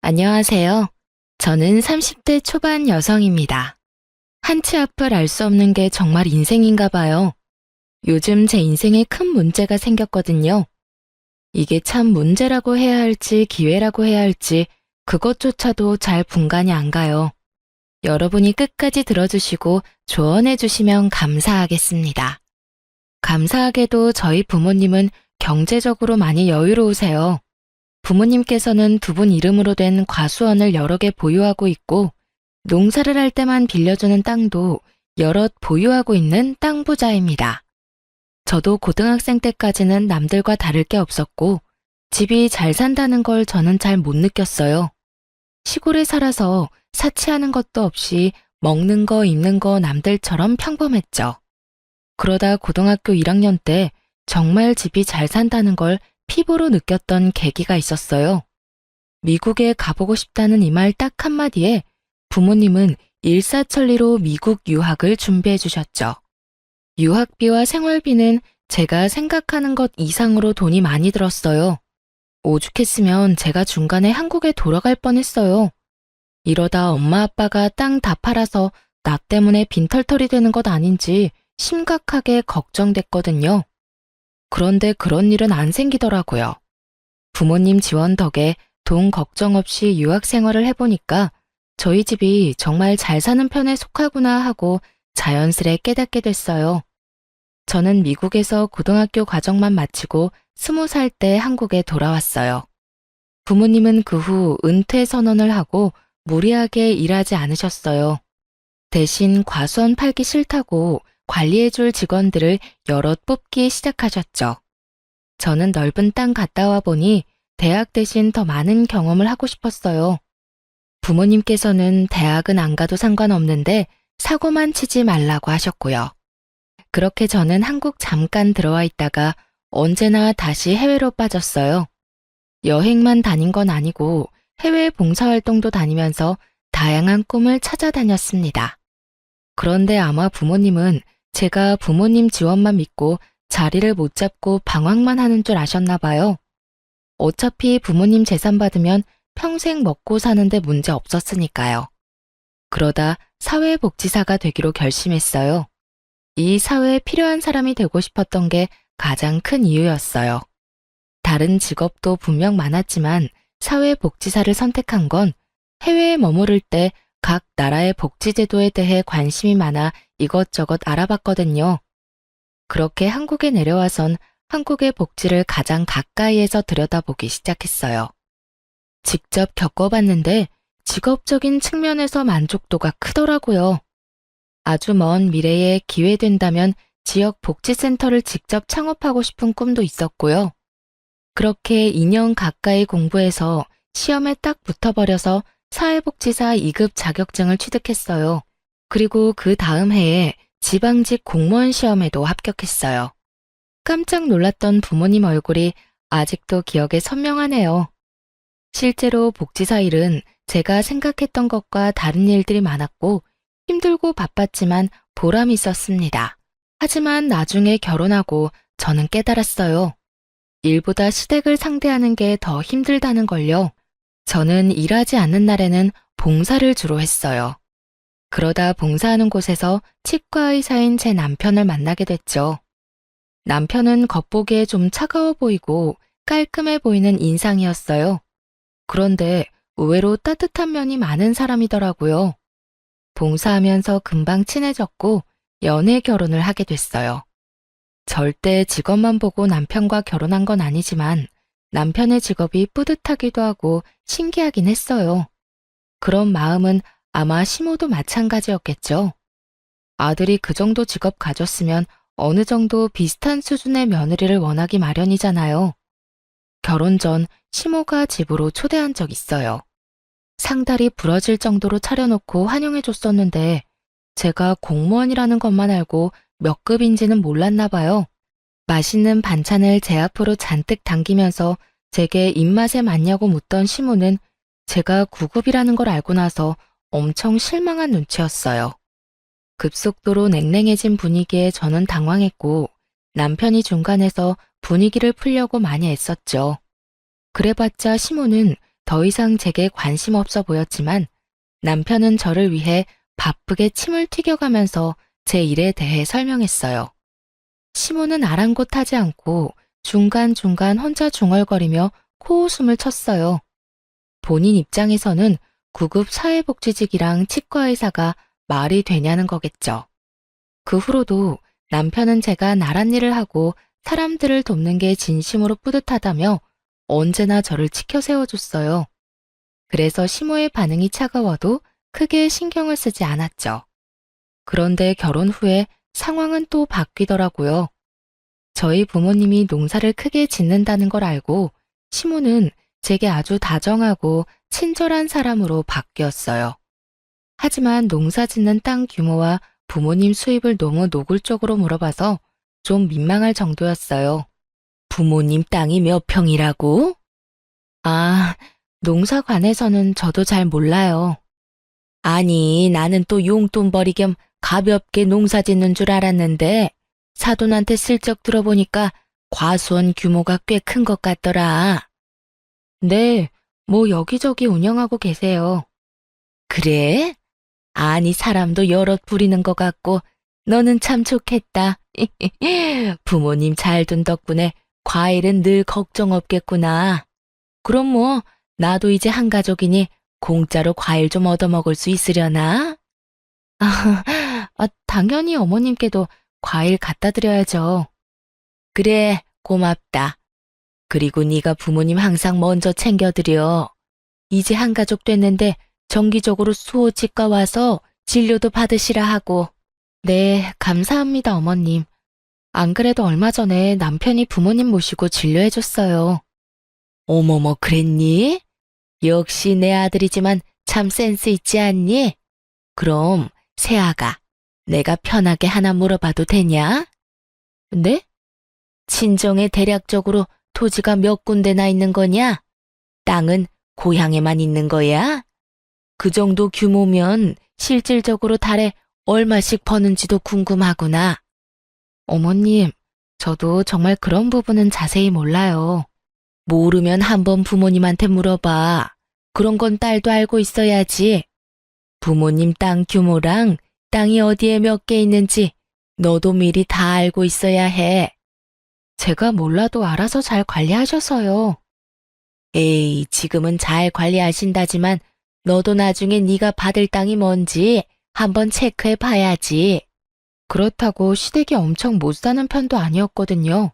안녕하세요. 저는 30대 초반 여성입니다. 한치 앞을 알 수 없는 게 정말 인생인가 봐요. 요즘 제 인생에 큰 문제가 생겼거든요. 이게 참 문제라고 해야 할지 기회라고 해야 할지 그것조차도 잘 분간이 안 가요. 여러분이 끝까지 들어주시고 조언해 주시면 감사하겠습니다. 감사하게도 저희 부모님은 경제적으로 많이 여유로우세요. 부모님께서는 두 분 이름으로 된 과수원을 여러 개 보유하고 있고 농사를 할 때만 빌려주는 땅도 여럿 보유하고 있는 땅 부자입니다. 저도 고등학생 때까지는 남들과 다를 게 없었고 집이 잘 산다는 걸 저는 잘 못 느꼈어요. 시골에 살아서 사치하는 것도 없이 먹는 거 입는 거 남들처럼 평범했죠. 그러다 고등학교 1학년 때 정말 집이 잘 산다는 걸 피부로 느꼈던 계기가 있었어요. 미국에 가보고 싶다는 이 말 딱 한마디에 부모님은 일사천리로 미국 유학을 준비해 주셨죠. 유학비와 생활비는 제가 생각하는 것 이상으로 돈이 많이 들었어요. 오죽했으면 제가 중간에 한국에 돌아갈 뻔했어요. 이러다 엄마 아빠가 땅 다 팔아서 나 때문에 빈털터리 되는 것 아닌지 심각하게 걱정됐거든요. 그런데 그런 일은 안 생기더라고요. 부모님 지원 덕에 돈 걱정 없이 유학 생활을 해보니까 저희 집이 정말 잘 사는 편에 속하구나 하고 자연스레 깨닫게 됐어요. 저는 미국에서 고등학교 과정만 마치고 20살 때 한국에 돌아왔어요. 부모님은 그 후 은퇴 선언을 하고 무리하게 일하지 않으셨어요. 대신 과수원 팔기 싫다고 관리해줄 직원들을 여럿 뽑기 시작하셨죠. 저는 넓은 땅 갔다 와 보니 대학 대신 더 많은 경험을 하고 싶었어요. 부모님께서는 대학은 안 가도 상관없는데 사고만 치지 말라고 하셨고요. 그렇게 저는 한국 잠깐 들어와 있다가 언제나 다시 해외로 빠졌어요. 여행만 다닌 건 아니고 해외 봉사활동도 다니면서 다양한 꿈을 찾아다녔습니다. 그런데 아마 부모님은 제가 부모님 지원만 믿고 자리를 못 잡고 방황만 하는 줄 아셨나 봐요. 어차피 부모님 재산 받으면 평생 먹고 사는데 문제 없었으니까요. 그러다 사회복지사가 되기로 결심했어요. 이 사회에 필요한 사람이 되고 싶었던 게 가장 큰 이유였어요. 다른 직업도 분명 많았지만 사회복지사를 선택한 건 해외에 머무를 때 각 나라의 복지제도에 대해 관심이 많아 이것저것 알아봤거든요. 그렇게 한국에 내려와선 한국의 복지를 가장 가까이에서 들여다보기 시작했어요. 직접 겪어봤는데 직업적인 측면에서 만족도가 크더라고요. 아주 먼 미래에 기회 된다면 지역 복지센터를 직접 창업하고 싶은 꿈도 있었고요. 그렇게 2년 가까이 공부해서 시험에 딱 붙어버려서 사회복지사 2급 자격증을 취득했어요. 그리고 그 다음 해에 지방직 공무원 시험에도 합격했어요. 깜짝 놀랐던 부모님 얼굴이 아직도 기억에 선명하네요. 실제로 복지사 일은 제가 생각했던 것과 다른 일들이 많았고 힘들고 바빴지만 보람이 있었습니다. 하지만 나중에 결혼하고 저는 깨달았어요. 일보다 시댁을 상대하는 게 더 힘들다는 걸요. 저는 일하지 않는 날에는 봉사를 주로 했어요. 그러다 봉사하는 곳에서 치과 의사인 제 남편을 만나게 됐죠. 남편은 겉보기에 좀 차가워 보이고 깔끔해 보이는 인상이었어요. 그런데 의외로 따뜻한 면이 많은 사람이더라고요. 봉사하면서 금방 친해졌고 연애 결혼을 하게 됐어요. 절대 직업만 보고 남편과 결혼한 건 아니지만 남편의 직업이 뿌듯하기도 하고 신기하긴 했어요. 그런 마음은 아마 시모도 마찬가지였겠죠. 아들이 그 정도 직업 가졌으면 어느 정도 비슷한 수준의 며느리를 원하기 마련이잖아요. 결혼 전 시모가 집으로 초대한 적 있어요. 상다리 부러질 정도로 차려놓고 환영해줬었는데 제가 공무원이라는 것만 알고 몇 급인지는 몰랐나 봐요. 맛있는 반찬을 제 앞으로 잔뜩 당기면서 제게 입맛에 맞냐고 묻던 시모는 제가 9급이라는 걸 알고 나서 엄청 실망한 눈치였어요. 급속도로 냉랭해진 분위기에 저는 당황했고 남편이 중간에서 분위기를 풀려고 많이 애썼죠. 그래봤자 시모는 더 이상 제게 관심 없어 보였지만 남편은 저를 위해 바쁘게 침을 튀겨가면서 제 일에 대해 설명했어요. 시모는 아랑곳하지 않고 중간중간 혼자 중얼거리며 코웃음을 쳤어요. 본인 입장에서는 구급 사회복지직이랑 치과의사가 말이 되냐는 거겠죠. 그 후로도 남편은 제가 나란 일을 하고 사람들을 돕는 게 진심으로 뿌듯하다며 언제나 저를 치켜 세워줬어요. 그래서 시모의 반응이 차가워도 크게 신경을 쓰지 않았죠. 그런데 결혼 후에 상황은 또 바뀌더라고요. 저희 부모님이 농사를 크게 짓는다는 걸 알고 시모는 제게 아주 다정하고 친절한 사람으로 바뀌었어요. 하지만 농사 짓는 땅 규모와 부모님 수입을 너무 노골적으로 물어봐서 좀 민망할 정도였어요. 부모님 땅이 몇 평이라고? 아, 농사관에서는 저도 잘 몰라요. 아니, 나는 또 용돈벌이 겸 가볍게 농사 짓는 줄 알았는데 사돈한테 슬쩍 들어보니까 과수원 규모가 꽤 큰 것 같더라. 네, 뭐 여기저기 운영하고 계세요. 그래? 아니, 사람도 여럿 부리는 것 같고 너는 참 좋겠다. 부모님 잘 둔 덕분에 과일은 늘 걱정 없겠구나. 그럼 뭐 나도 이제 한 가족이니 공짜로 과일 좀 얻어먹을 수 있으려나? 당연히 어머님께도 과일 갖다 드려야죠. 그래, 고맙다. 그리고 네가 부모님 항상 먼저 챙겨드려. 이제 한 가족 됐는데 정기적으로 수호치과 와서 진료도 받으시라 하고. 네, 감사합니다, 어머님. 안 그래도 얼마 전에 남편이 부모님 모시고 진료해줬어요. 어머머, 그랬니? 역시 내 아들이지만 참 센스 있지 않니? 그럼 새아가 내가 편하게 하나 물어봐도 되냐? 네? 친정에 대략적으로 토지가 몇 군데나 있는 거냐? 땅은 고향에만 있는 거야? 그 정도 규모면 실질적으로 달에 얼마씩 버는지도 궁금하구나. 어머님, 저도 정말 그런 부분은 자세히 몰라요. 모르면 한번 부모님한테 물어봐. 그런 건 딸도 알고 있어야지. 부모님 땅 규모랑 땅이 어디에 몇 개 있는지 너도 미리 다 알고 있어야 해. 제가 몰라도 알아서 잘 관리하셔서요. 에이, 지금은 잘 관리하신다지만 너도 나중에 네가 받을 땅이 뭔지 한번 체크해 봐야지. 그렇다고 시댁이 엄청 못 사는 편도 아니었거든요.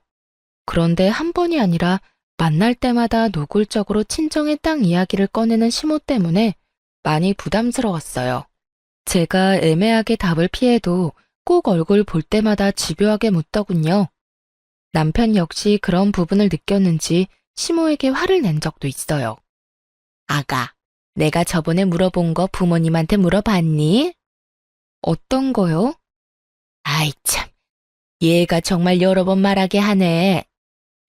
그런데 한 번이 아니라 만날 때마다 노골적으로 친정의 땅 이야기를 꺼내는 시모 때문에 많이 부담스러웠어요. 제가 애매하게 답을 피해도 꼭 얼굴 볼 때마다 집요하게 묻더군요. 남편 역시 그런 부분을 느꼈는지 시모에게 화를 낸 적도 있어요. 아가, 내가 저번에 물어본 거 부모님한테 물어봤니? 어떤 거요? 아이 참, 얘가 정말 여러 번 말하게 하네.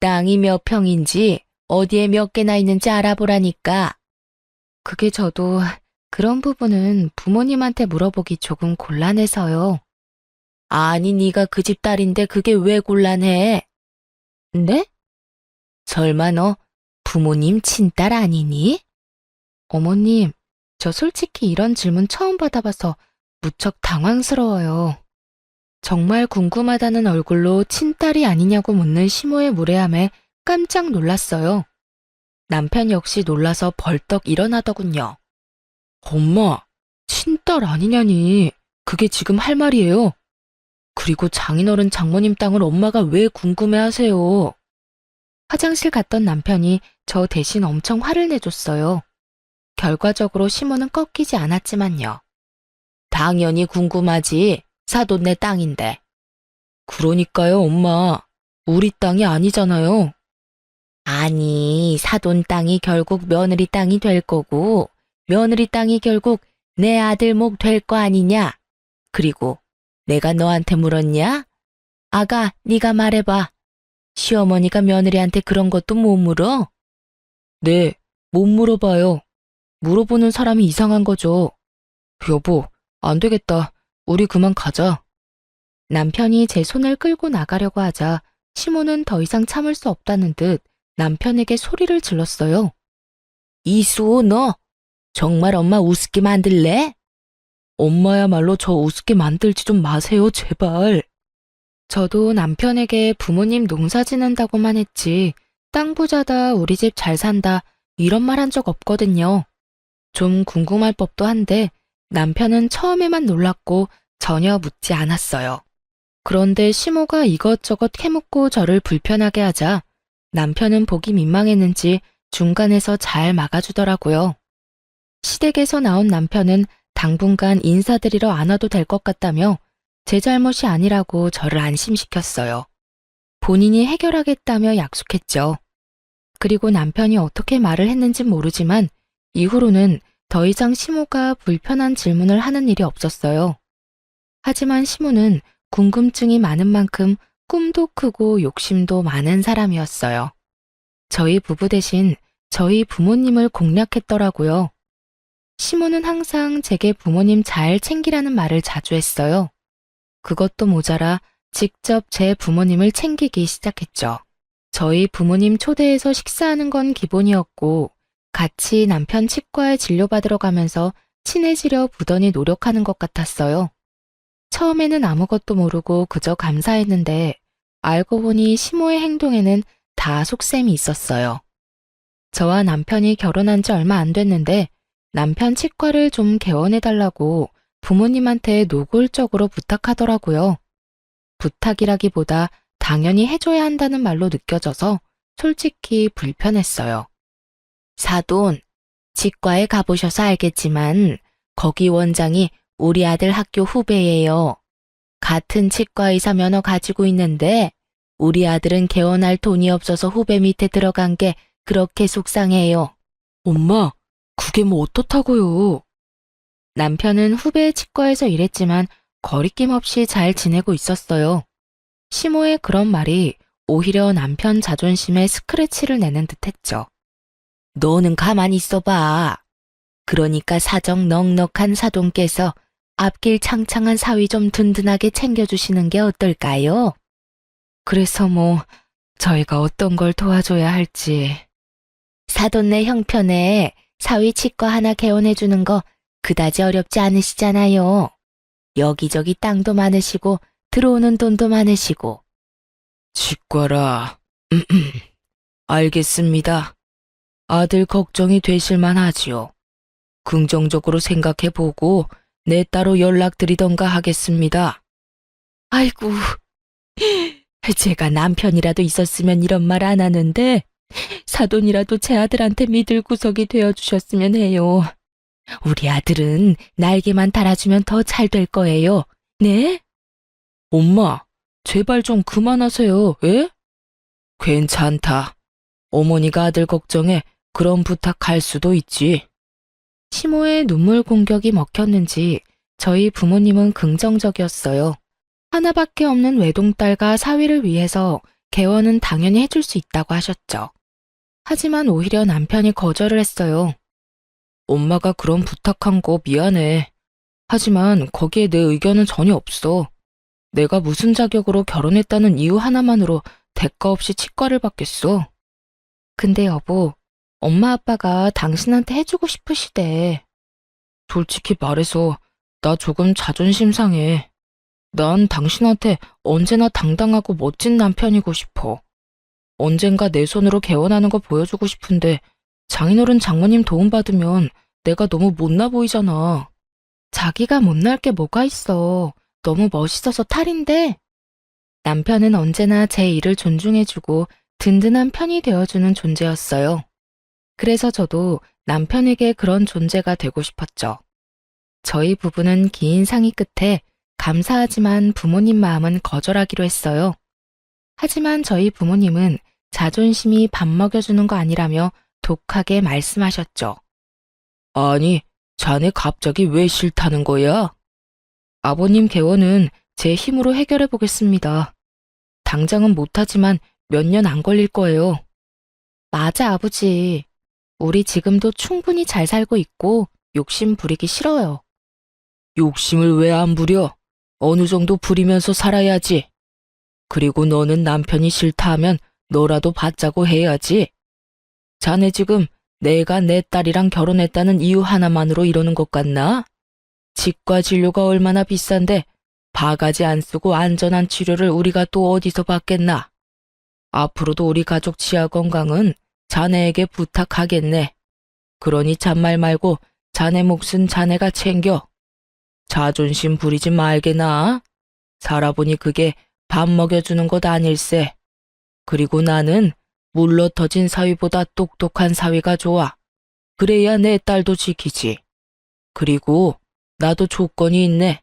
땅이 몇 평인지 어디에 몇 개나 있는지 알아보라니까. 그게 저도 그런 부분은 부모님한테 물어보기 조금 곤란해서요. 아니, 네가 그 집 딸인데 그게 왜 곤란해? 네? 설마 너 부모님 친딸 아니니? 어머님, 저 솔직히 이런 질문 처음 받아봐서 무척 당황스러워요. 정말 궁금하다는 얼굴로 친딸이 아니냐고 묻는 시모의 무례함에 깜짝 놀랐어요. 남편 역시 놀라서 벌떡 일어나더군요. 엄마, 친딸 아니냐니. 그게 지금 할 말이에요. 그리고 장인어른 장모님 땅을 엄마가 왜 궁금해하세요? 화장실 갔던 남편이 저 대신 엄청 화를 내줬어요. 결과적으로 시모는 꺾이지 않았지만요. 당연히 궁금하지. 사돈네 땅인데. 그러니까요, 엄마. 우리 땅이 아니잖아요. 아니, 사돈 땅이 결국 며느리 땅이 될 거고, 며느리 땅이 결국 내 아들 목 될 거 아니냐? 그리고 내가 너한테 물었냐? 아가, 네가 말해봐. 시어머니가 며느리한테 그런 것도 못 물어? 네, 못 물어봐요. 물어보는 사람이 이상한 거죠. 여보, 안 되겠다. 우리 그만 가자. 남편이 제 손을 끌고 나가려고 하자 시모는 더 이상 참을 수 없다는 듯 남편에게 소리를 질렀어요. 이수호, 너 정말 엄마 우습게 만들래? 엄마야말로 저 우습게 만들지 좀 마세요, 제발. 저도 남편에게 부모님 농사 지는다고만 했지, 땅 부자다, 우리 집 잘 산다, 이런 말 한 적 없거든요. 좀 궁금할 법도 한데 남편은 처음에만 놀랐고 전혀 묻지 않았어요. 그런데 시모가 이것저것 캐묻고 저를 불편하게 하자 남편은 보기 민망했는지 중간에서 잘 막아주더라고요. 시댁에서 나온 남편은 당분간 인사드리러 안 와도 될 것 같다며 제 잘못이 아니라고 저를 안심시켰어요. 본인이 해결하겠다며 약속했죠. 그리고 남편이 어떻게 말을 했는진 모르지만 이후로는 더 이상 시모가 불편한 질문을 하는 일이 없었어요. 하지만 시모는 궁금증이 많은 만큼 꿈도 크고 욕심도 많은 사람이었어요. 저희 부부 대신 저희 부모님을 공략했더라고요. 시모는 항상 제게 부모님 잘 챙기라는 말을 자주 했어요. 그것도 모자라 직접 제 부모님을 챙기기 시작했죠. 저희 부모님 초대해서 식사하는 건 기본이었고 같이 남편 치과에 진료받으러 가면서 친해지려 부단히 노력하는 것 같았어요. 처음에는 아무것도 모르고 그저 감사했는데 알고 보니 시모의 행동에는 다 속셈이 있었어요. 저와 남편이 결혼한 지 얼마 안 됐는데 남편 치과를 좀 개원해달라고 부모님한테 노골적으로 부탁하더라고요. 부탁이라기보다 당연히 해줘야 한다는 말로 느껴져서 솔직히 불편했어요. 사돈, 치과에 가보셔서 알겠지만 거기 원장이 우리 아들 학교 후배예요. 같은 치과 의사 면허 가지고 있는데 우리 아들은 개원할 돈이 없어서 후배 밑에 들어간 게 그렇게 속상해요. 엄마, 그게 뭐 어떻다고요? 남편은 후배 치과에서 일했지만 거리낌 없이 잘 지내고 있었어요. 시모의 그런 말이 오히려 남편 자존심에 스크래치를 내는 듯했죠. 너는 가만히 있어봐. 그러니까 사정 넉넉한 사돈께서 앞길 창창한 사위 좀 든든하게 챙겨주시는 게 어떨까요? 그래서 저희가 어떤 걸 도와줘야 할지. 사돈네 형편에 사위 치과 하나 개원해주는 거 그다지 어렵지 않으시잖아요. 여기저기 땅도 많으시고 들어오는 돈도 많으시고. 치과라. 알겠습니다. 아들 걱정이 되실만 하지요. 긍정적으로 생각해보고 내 따로 연락드리던가 하겠습니다. 아이고, 제가 남편이라도 있었으면 이런 말 안 하는데 사돈이라도 제 아들한테 믿을 구석이 되어주셨으면 해요. 우리 아들은 날개만 달아주면 더 잘 될 거예요. 네? 엄마, 제발 좀 그만하세요. 예? 괜찮다. 어머니가 아들 걱정에 그런 부탁할 수도 있지. 시모의 눈물 공격이 먹혔는지 저희 부모님은 긍정적이었어요. 하나밖에 없는 외동딸과 사위를 위해서 개원은 당연히 해줄 수 있다고 하셨죠. 하지만 오히려 남편이 거절을 했어요. 엄마가 그런 부탁한 거 미안해. 하지만 거기에 내 의견은 전혀 없어. 내가 무슨 자격으로 결혼했다는 이유 하나만으로 대가 없이 치과를 받겠어. 근데 여보, 엄마 아빠가 당신한테 해주고 싶으시대. 솔직히 말해서 나 조금 자존심 상해. 난 당신한테 언제나 당당하고 멋진 남편이고 싶어. 언젠가 내 손으로 개원하는 거 보여주고 싶은데 장인어른 장모님 도움받으면 내가 너무 못나 보이잖아. 자기가 못날 게 뭐가 있어. 너무 멋있어서 탈인데. 남편은 언제나 제 일을 존중해주고 든든한 편이 되어주는 존재였어요. 그래서 저도 남편에게 그런 존재가 되고 싶었죠. 저희 부부는 긴 상의 끝에 감사하지만 부모님 마음은 거절하기로 했어요. 하지만 저희 부모님은 자존심이 밥 먹여주는 거 아니라며 독하게 말씀하셨죠. 아니, 자네 갑자기 왜 싫다는 거야? 아버님 개원은 제 힘으로 해결해 보겠습니다. 당장은 못하지만 몇 년 안 걸릴 거예요. 맞아, 아버지. 우리 지금도 충분히 잘 살고 있고 욕심 부리기 싫어요. 욕심을 왜 안 부려? 어느 정도 부리면서 살아야지. 그리고 너는 남편이 싫다 하면 너라도 받자고 해야지. 자네 지금 내가 내 딸이랑 결혼했다는 이유 하나만으로 이러는 것 같나? 치과 진료가 얼마나 비싼데 바가지 안 쓰고 안전한 치료를 우리가 또 어디서 받겠나? 앞으로도 우리 가족 치아 건강은 자네에게 부탁하겠네. 그러니 잔말 말고 자네 몫은 자네가 챙겨. 자존심 부리지 말게나. 살아보니 그게 밥 먹여주는 것 아닐세. 그리고 나는 물러 터진 사위보다 똑똑한 사위가 좋아. 그래야 내 딸도 지키지. 그리고 나도 조건이 있네.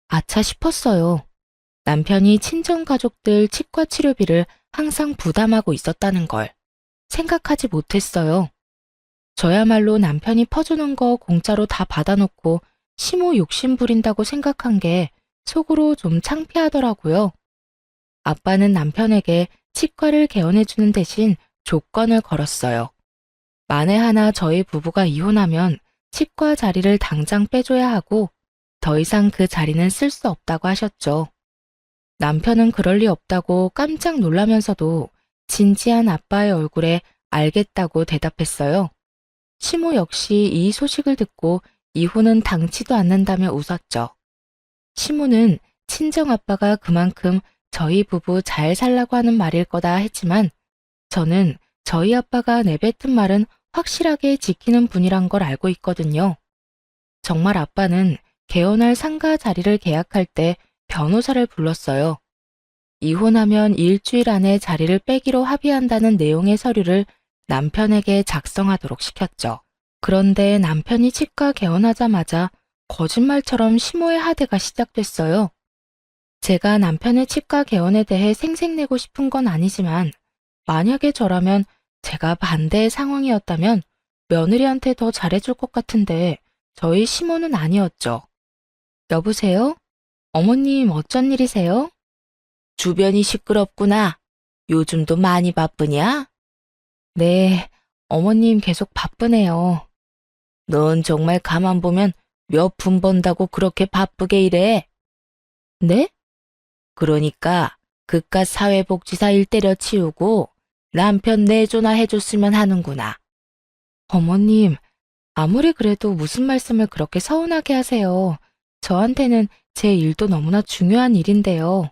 아차 싶었어요. 남편이 친정 가족들 치과 치료비를 항상 부담하고 있었다는 걸 생각하지 못했어요. 저야말로 남편이 퍼주는 거 공짜로 다 받아놓고 시모 욕심 부린다고 생각한 게 속으로 좀 창피하더라고요. 아빠는 남편에게 치과를 개원해주는 대신 조건을 걸었어요. 만에 하나 저희 부부가 이혼하면 치과 자리를 당장 빼줘야 하고 더 이상 그 자리는 쓸 수 없다고 하셨죠. 남편은 그럴 리 없다고 깜짝 놀라면서도 진지한 아빠의 얼굴에 알겠다고 대답했어요. 시모 역시 이 소식을 듣고 이혼은 당치도 않는다며 웃었죠. 시모는 친정아빠가 그만큼 저희 부부 잘 살라고 하는 말일 거다 했지만 저는 저희 아빠가 내뱉은 말은 확실하게 지키는 분이란 걸 알고 있거든요. 정말 아빠는 개원할 상가 자리를 계약할 때 변호사를 불렀어요. 이혼하면 일주일 안에 자리를 빼기로 합의한다는 내용의 서류를 남편에게 작성하도록 시켰죠. 그런데 남편이 치과 개원하자마자 거짓말처럼 시모의 하대가 시작됐어요. 제가 남편의 치과 개원에 대해 생색내고 싶은 건 아니지만 만약에 저라면 제가 반대의 상황이었다면 며느리한테 더 잘해줄 것 같은데 저희 시모는 아니었죠. 여보세요? 어머님 어쩐 일이세요? 주변이 시끄럽구나. 요즘도 많이 바쁘냐? 네, 어머님 계속 바쁘네요. 넌 정말 가만 보면 몇 푼 번다고 그렇게 바쁘게 일해? 네? 그러니까 그깟 사회복지사 일 때려치우고 남편 내조나 해줬으면 하는구나. 어머님, 아무리 그래도 무슨 말씀을 그렇게 서운하게 하세요. 저한테는 제 일도 너무나 중요한 일인데요.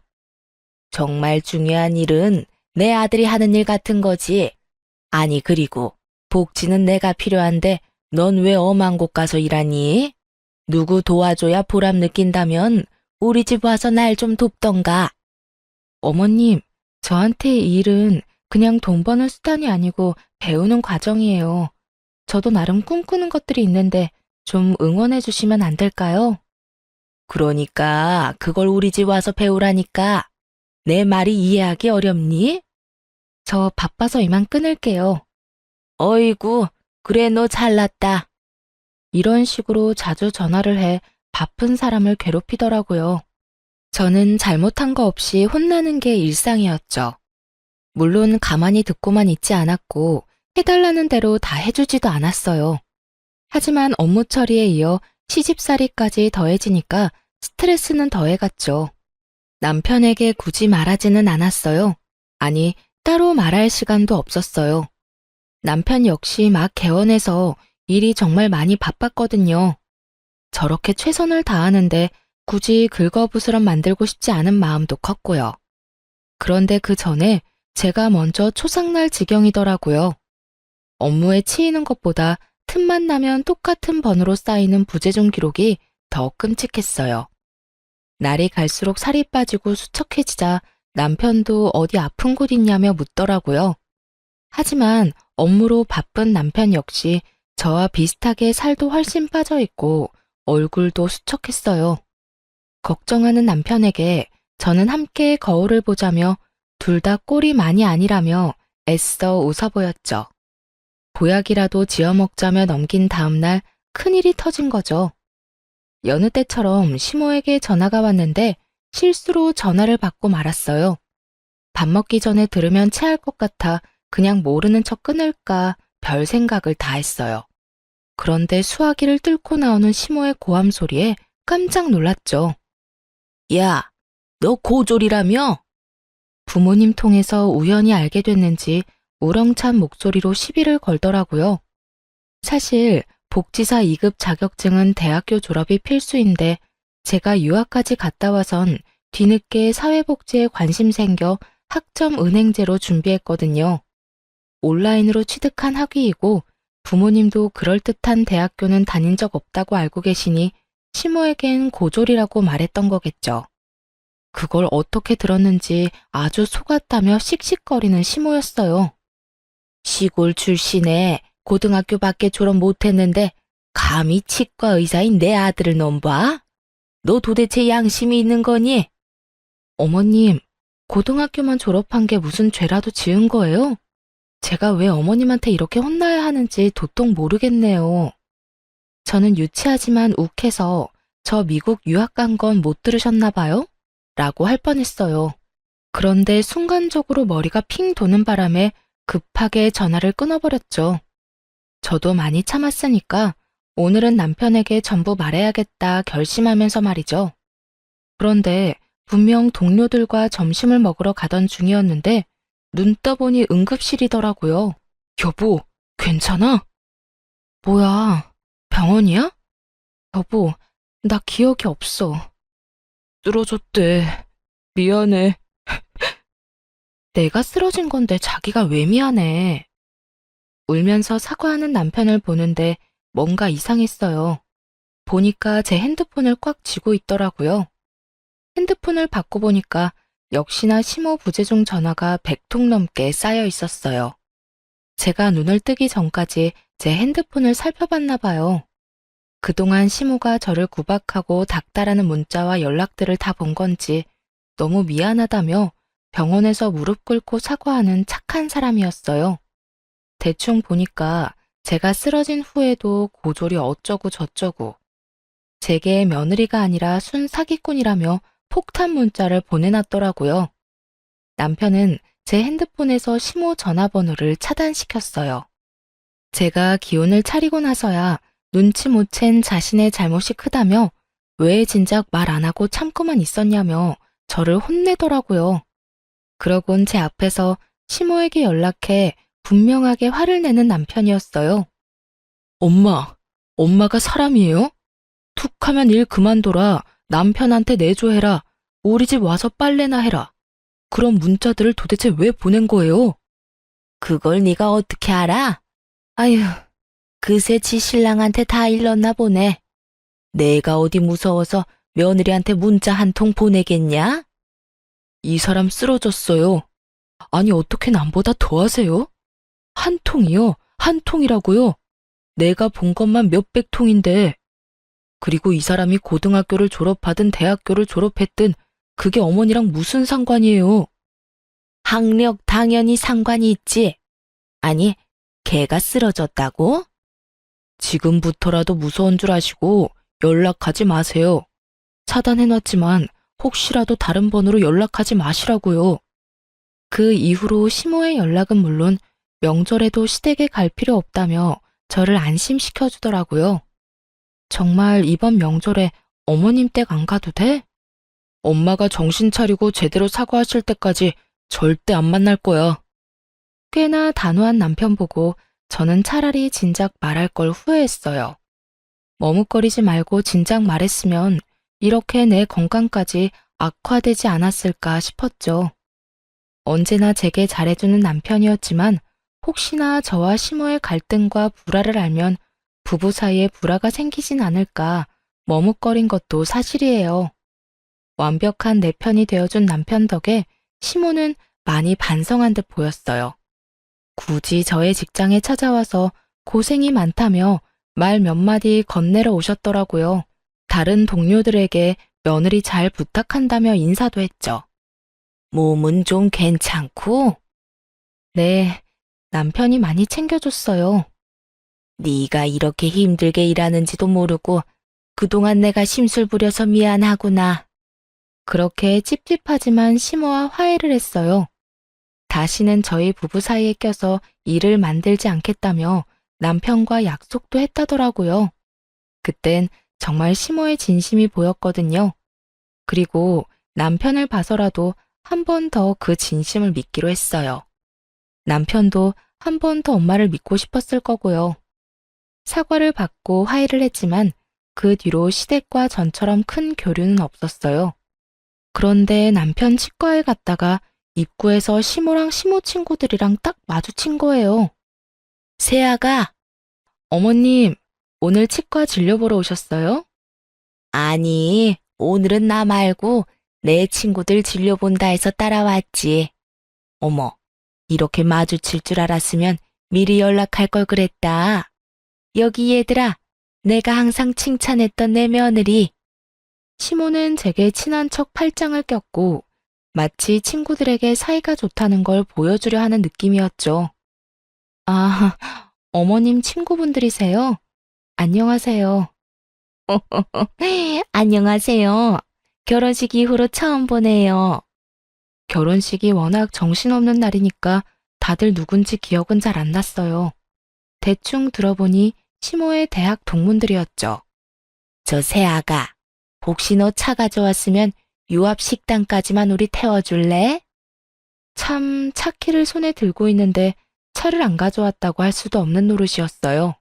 정말 중요한 일은 내 아들이 하는 일 같은 거지. 아니 그리고 복지는 내가 필요한데 넌 왜 엄한 곳 가서 일하니? 누구 도와줘야 보람 느낀다면 우리 집 와서 날 좀 돕던가. 어머님, 저한테 이 일은 그냥 돈 버는 수단이 아니고 배우는 과정이에요. 저도 나름 꿈꾸는 것들이 있는데 좀 응원해 주시면 안 될까요? 그러니까 그걸 우리 집 와서 배우라니까. 내 말이 이해하기 어렵니? 저 바빠서 이만 끊을게요. 어이구, 그래 너 잘났다. 이런 식으로 자주 전화를 해 바쁜 사람을 괴롭히더라고요. 저는 잘못한 거 없이 혼나는 게 일상이었죠. 물론 가만히 듣고만 있지 않았고 해달라는 대로 다 해주지도 않았어요. 하지만 업무 처리에 이어 시집살이까지 더해지니까 스트레스는 더해갔죠. 남편에게 굳이 말하지는 않았어요. 아니, 따로 말할 시간도 없었어요. 남편 역시 막 개원해서 일이 정말 많이 바빴거든요. 저렇게 최선을 다하는데 굳이 긁어부스럼 만들고 싶지 않은 마음도 컸고요. 그런데 그 전에 제가 먼저 초상날 지경이더라고요. 업무에 치이는 것보다 틈만 나면 똑같은 번호로 쌓이는 부재중 기록이 더 끔찍했어요. 날이 갈수록 살이 빠지고 수척해지자 남편도 어디 아픈 곳 있냐며 묻더라고요. 하지만 업무로 바쁜 남편 역시 저와 비슷하게 살도 훨씬 빠져 있고 얼굴도 수척했어요. 걱정하는 남편에게 저는 함께 거울을 보자며 둘 다 꼴이 많이 아니라며 애써 웃어 보였죠. 보약이라도 지어 먹자며 넘긴 다음 날 큰일이 터진 거죠. 여느 때처럼 시모에게 전화가 왔는데 실수로 전화를 받고 말았어요. 밥 먹기 전에 들으면 체할 것 같아 그냥 모르는 척 끊을까 별 생각을 다 했어요. 그런데 수화기를 뚫고 나오는 시모의 고함 소리에 깜짝 놀랐죠. 야, 너 고졸이라며? 부모님 통해서 우연히 알게 됐는지 우렁찬 목소리로 시비를 걸더라고요. 사실 복지사 2급 자격증은 대학교 졸업이 필수인데 제가 유학까지 갔다 와선 뒤늦게 사회복지에 관심 생겨 학점 은행제로 준비했거든요. 온라인으로 취득한 학위이고 부모님도 그럴듯한 대학교는 다닌 적 없다고 알고 계시니 시모에겐 고졸이라고 말했던 거겠죠. 그걸 어떻게 들었는지 아주 속았다며 씩씩거리는 시모였어요. 시골 출신에 고등학교밖에 졸업 못했는데 감히 치과 의사인 내 아들을 넘봐? 너 도대체 양심이 있는 거니? 어머님, 고등학교만 졸업한 게 무슨 죄라도 지은 거예요? 제가 왜 어머님한테 이렇게 혼나야 하는지 도통 모르겠네요. 저는 유치하지만 욱해서 저 미국 유학 간 건 못 들으셨나 봐요? 라고 할 뻔했어요. 그런데 순간적으로 머리가 핑 도는 바람에 급하게 전화를 끊어버렸죠. 저도 많이 참았으니까 오늘은 남편에게 전부 말해야겠다 결심하면서 말이죠. 그런데 분명 동료들과 점심을 먹으러 가던 중이었는데 눈 떠보니 응급실이더라고요. 여보, 괜찮아? 뭐야, 병원이야? 여보, 나 기억이 없어. 쓰러졌대. 미안해. 내가 쓰러진 건데 자기가 왜 미안해. 울면서 사과하는 남편을 보는데 뭔가 이상했어요. 보니까 제 핸드폰을 꽉 쥐고 있더라고요. 핸드폰을 받고 보니까 역시나 심호 부재중 전화가 100통 넘게 쌓여 있었어요. 제가 눈을 뜨기 전까지 제 핸드폰을 살펴봤나 봐요. 그동안 시모가 저를 구박하고 닥달하는 문자와 연락들을 다 본 건지 너무 미안하다며 병원에서 무릎 꿇고 사과하는 착한 사람이었어요. 대충 보니까 제가 쓰러진 후에도 고졸이 어쩌고 저쩌고 제게 며느리가 아니라 순 사기꾼이라며 폭탄 문자를 보내놨더라고요. 남편은 제 핸드폰에서 시모 전화번호를 차단시켰어요. 제가 기운을 차리고 나서야 눈치 못 챈 자신의 잘못이 크다며 왜 진작 말 안 하고 참고만 있었냐며 저를 혼내더라고요. 그러곤 제 앞에서 시모에게 연락해 분명하게 화를 내는 남편이었어요. 엄마가 사람이에요? 툭 하면 일 그만둬라. 남편한테 내조해라. 우리 집 와서 빨래나 해라. 그런 문자들을 도대체 왜 보낸 거예요? 그걸 네가 어떻게 알아? 아휴, 그새 지 신랑한테 다 일렀나 보네. 내가 어디 무서워서 며느리한테 문자 한 통 보내겠냐? 이 사람 쓰러졌어요. 아니 어떻게 남보다 더 하세요? 한 통이요? 한 통이라고요? 내가 본 것만 몇백 통인데. 그리고 이 사람이 고등학교를 졸업하든 대학교를 졸업했든 그게 어머니랑 무슨 상관이에요? 학력 당연히 상관이 있지. 아니, 걔가 쓰러졌다고? 지금부터라도 무서운 줄 아시고 연락하지 마세요. 차단해놨지만 혹시라도 다른 번호로 연락하지 마시라고요. 그 이후로 시모의 연락은 물론 명절에도 시댁에 갈 필요 없다며 저를 안심시켜주더라고요. 정말 이번 명절에 어머님 댁 안 가도 돼? 엄마가 정신 차리고 제대로 사과하실 때까지 절대 안 만날 거야. 꽤나 단호한 남편 보고 저는 차라리 진작 말할 걸 후회했어요. 머뭇거리지 말고 진작 말했으면 이렇게 내 건강까지 악화되지 않았을까 싶었죠. 언제나 제게 잘해주는 남편이었지만 혹시나 저와 시모의 갈등과 불화를 알면 부부 사이에 불화가 생기진 않을까 머뭇거린 것도 사실이에요. 완벽한 내 편이 되어준 남편 덕에 시모는 많이 반성한 듯 보였어요. 굳이 저의 직장에 찾아와서 고생이 많다며 말 몇 마디 건네러 오셨더라고요. 다른 동료들에게 며느리 잘 부탁한다며 인사도 했죠. 몸은 좀 괜찮고? 네, 남편이 많이 챙겨줬어요. 네가 이렇게 힘들게 일하는지도 모르고 그동안 내가 심술 부려서 미안하구나. 그렇게 찝찝하지만 시모와 화해를 했어요. 다시는 저희 부부 사이에 껴서 일을 만들지 않겠다며 남편과 약속도 했다더라고요. 그땐 정말 시모의 진심이 보였거든요. 그리고 남편을 봐서라도 한 번 더 그 진심을 믿기로 했어요. 남편도 한 번 더 엄마를 믿고 싶었을 거고요. 사과를 받고 화해를 했지만 그 뒤로 시댁과 전처럼 큰 교류는 없었어요. 그런데 남편 치과에 갔다가 입구에서 시모랑 시모 친구들이랑 딱 마주친 거예요. 세아가, 어머님, 오늘 치과 진료 보러 오셨어요? 아니, 오늘은 나 말고 내 친구들 진료 본다 해서 따라왔지. 어머, 이렇게 마주칠 줄 알았으면 미리 연락할 걸 그랬다. 여기 얘들아, 내가 항상 칭찬했던 내 며느리. 시모는 제게 친한 척 팔짱을 꼈고 마치 친구들에게 사이가 좋다는 걸 보여주려 하는 느낌이었죠. 아, 어머님 친구분들이세요? 안녕하세요. 안녕하세요. 결혼식 이후로 처음 보네요. 결혼식이 워낙 정신없는 날이니까 다들 누군지 기억은 잘 안 났어요. 대충 들어보니 시모의 대학 동문들이었죠. 저 새아가, 혹시 너 차 가져왔으면 유압 식당까지만 우리 태워줄래? 참 차키를 손에 들고 있는데 차를 안 가져왔다고 할 수도 없는 노릇이었어요.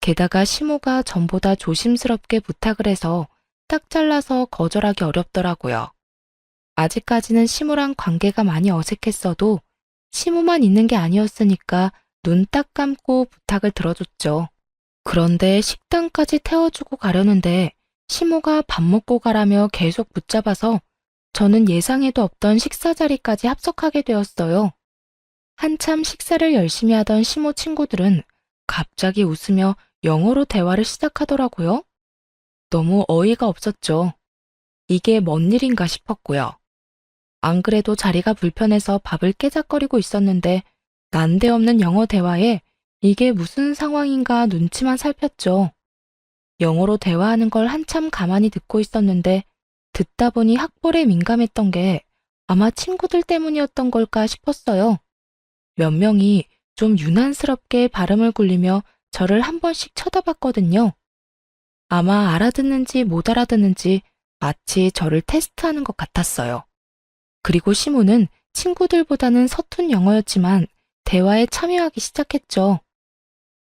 게다가 시모가 전보다 조심스럽게 부탁을 해서 딱 잘라서 거절하기 어렵더라고요. 아직까지는 시모랑 관계가 많이 어색했어도 시모만 있는 게 아니었으니까 눈 딱 감고 부탁을 들어줬죠. 그런데 식당까지 태워주고 가려는데 시모가 밥 먹고 가라며 계속 붙잡아서 저는 예상에도 없던 식사 자리까지 합석하게 되었어요. 한참 식사를 열심히 하던 시모 친구들은 갑자기 웃으며 영어로 대화를 시작하더라고요. 너무 어이가 없었죠. 이게 뭔 일인가 싶었고요. 안 그래도 자리가 불편해서 밥을 깨작거리고 있었는데 난데없는 영어 대화에 이게 무슨 상황인가 눈치만 살폈죠. 영어로 대화하는 걸 한참 가만히 듣고 있었는데 듣다 보니 학벌에 민감했던 게 아마 친구들 때문이었던 걸까 싶었어요. 몇 명이 좀 유난스럽게 발음을 굴리며 저를 한 번씩 쳐다봤거든요. 아마 알아듣는지 못 알아듣는지 마치 저를 테스트하는 것 같았어요. 그리고 시모는 친구들보다는 서툰 영어였지만 대화에 참여하기 시작했죠.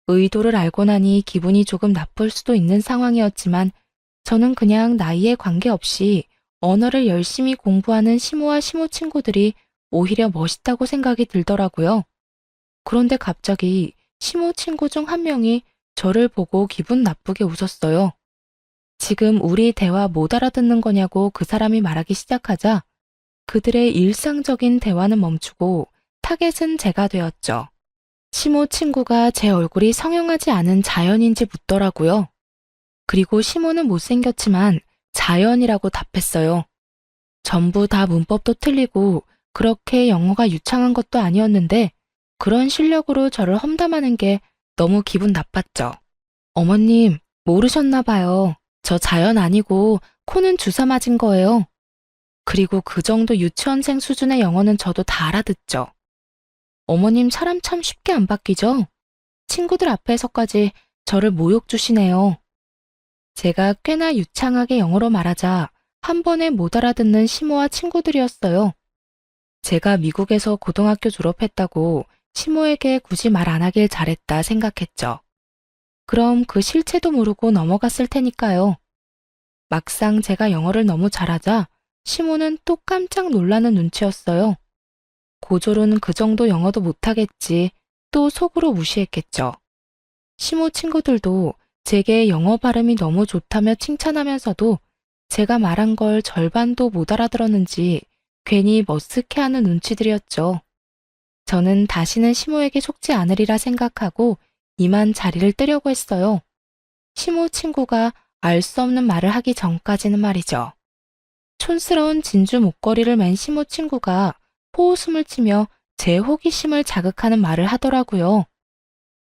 의도를 알고 나니 기분이 조금 나쁠 수도 있는 상황이었지만 저는 그냥 나이에 관계없이 언어를 열심히 공부하는 시모와 시모 친구들이 오히려 멋있다고 생각이 들더라고요. 그런데 갑자기 시모 친구 중 한 명이 저를 보고 기분 나쁘게 웃었어요. 지금 우리 대화 못 알아듣는 거냐고 그 사람이 말하기 시작하자 그들의 일상적인 대화는 멈추고 타겟은 제가 되었죠. 시모 친구가 제 얼굴이 성형하지 않은 자연인지 묻더라고요. 그리고 시모는 못생겼지만 자연이라고 답했어요. 전부 다 문법도 틀리고 그렇게 영어가 유창한 것도 아니었는데 그런 실력으로 저를 험담하는 게 너무 기분 나빴죠. 어머님, 모르셨나 봐요. 저 자연 아니고 코는 주사 맞은 거예요. 그리고 그 정도 유치원생 수준의 영어는 저도 다 알아듣죠. 어머님 사람 참 쉽게 안 바뀌죠? 친구들 앞에서까지 저를 모욕 주시네요. 제가 꽤나 유창하게 영어로 말하자 한 번에 못 알아듣는 시모와 친구들이었어요. 제가 미국에서 고등학교 졸업했다고 시모에게 굳이 말 안 하길 잘했다 생각했죠. 그럼 그 실체도 모르고 넘어갔을 테니까요. 막상 제가 영어를 너무 잘하자 시모는 또 깜짝 놀라는 눈치였어요. 고졸은 그 정도 영어도 못하겠지 또 속으로 무시했겠죠. 시모 친구들도 제게 영어 발음이 너무 좋다며 칭찬하면서도 제가 말한 걸 절반도 못 알아들었는지 괜히 머쓱해하는 눈치들이었죠. 저는 다시는 시모에게 속지 않으리라 생각하고 이만 자리를 뜨려고 했어요. 시모 친구가 알 수 없는 말을 하기 전까지는 말이죠. 촌스러운 진주 목걸이를 맨 시모 친구가 호웃음을 치며 제 호기심을 자극하는 말을 하더라고요.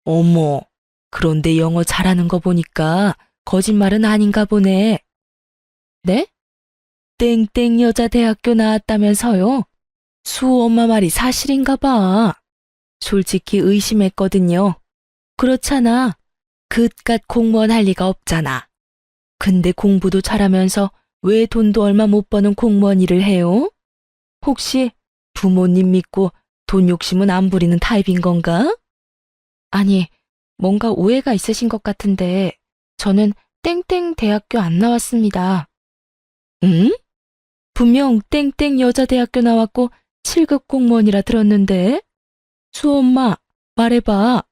어머, 그런데 영어 잘하는 거 보니까 거짓말은 아닌가 보네. 네? 땡땡 여자대학교 나왔다면서요? 수 엄마 말이 사실인가 봐. 솔직히 의심했거든요. 그렇잖아. 그깟 공무원 할 리가 없잖아. 근데 공부도 잘하면서 왜 돈도 얼마 못 버는 공무원 일을 해요? 혹시 부모님 믿고 돈 욕심은 안 부리는 타입인 건가? 아니, 뭔가 오해가 있으신 것 같은데 저는 땡땡 대학교 안 나왔습니다. 응? 분명 땡땡 여자대학교 나왔고 7급 공무원이라 들었는데? 수엄마, 말해봐.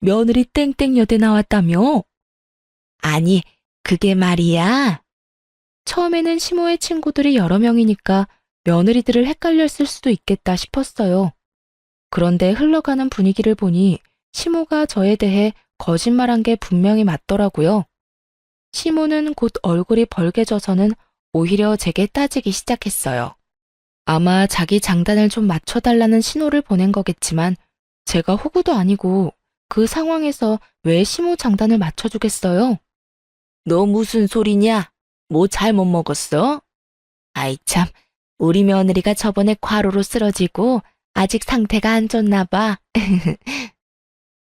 며느리 땡땡 여대 나왔다며? 아니, 그게 말이야. 처음에는 시모의 친구들이 여러 명이니까 며느리들을 헷갈렸을 수도 있겠다 싶었어요. 그런데 흘러가는 분위기를 보니 시모가 저에 대해 거짓말한 게 분명히 맞더라고요. 시모는 곧 얼굴이 벌개져서는 오히려 제게 따지기 시작했어요. 아마 자기 장단을 좀 맞춰달라는 신호를 보낸 거겠지만 제가 호구도 아니고 그 상황에서 왜 시모 장단을 맞춰주겠어요? 너 무슨 소리냐? 뭐 잘못 먹었어? 아이 참, 우리 며느리가 저번에 과로로 쓰러지고 아직 상태가 안 좋나 봐.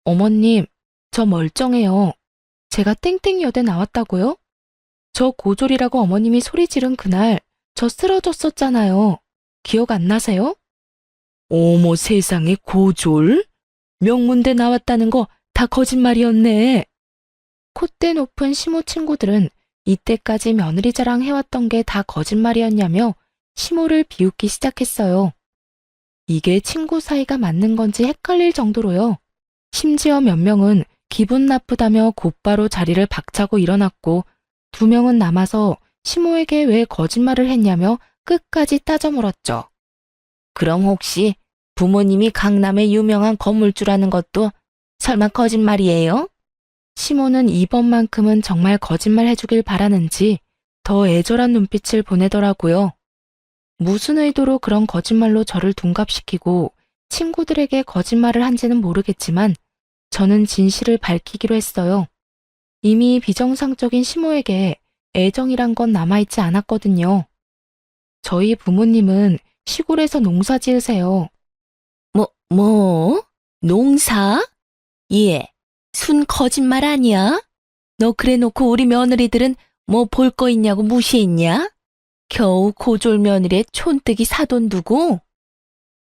어머님, 저 멀쩡해요. 제가 땡땡여대 나왔다고요? 저 고졸이라고 어머님이 소리 지른 그날 저 쓰러졌었잖아요. 기억 안 나세요? 어머 세상에 고졸? 명문대 나왔다는 거 다 거짓말이었네. 콧대 높은 시모 친구들은 이때까지 며느리 자랑 해왔던 게 다 거짓말이었냐며 시모를 비웃기 시작했어요. 이게 친구 사이가 맞는 건지 헷갈릴 정도로요. 심지어 몇 명은 기분 나쁘다며 곧바로 자리를 박차고 일어났고 2명은 남아서 시모에게 왜 거짓말을 했냐며 끝까지 따져 물었죠. 그럼 혹시 부모님이 강남의 유명한 건물주라는 것도 설마 거짓말이에요? 시모는 이번만큼은 정말 거짓말 해주길 바라는지 더 애절한 눈빛을 보내더라고요. 무슨 의도로 그런 거짓말로 저를 둔갑시키고 친구들에게 거짓말을 한지는 모르겠지만 저는 진실을 밝히기로 했어요. 이미 비정상적인 시모에게 애정이란 건 남아있지 않았거든요. 저희 부모님은 시골에서 농사 지으세요. 뭐? 농사? 예, 순 거짓말 아니야? 너 그래 놓고 우리 며느리들은 뭐 볼 거 있냐고 무시했냐? 겨우 고졸 며느리의 촌뜨기 사돈 두고?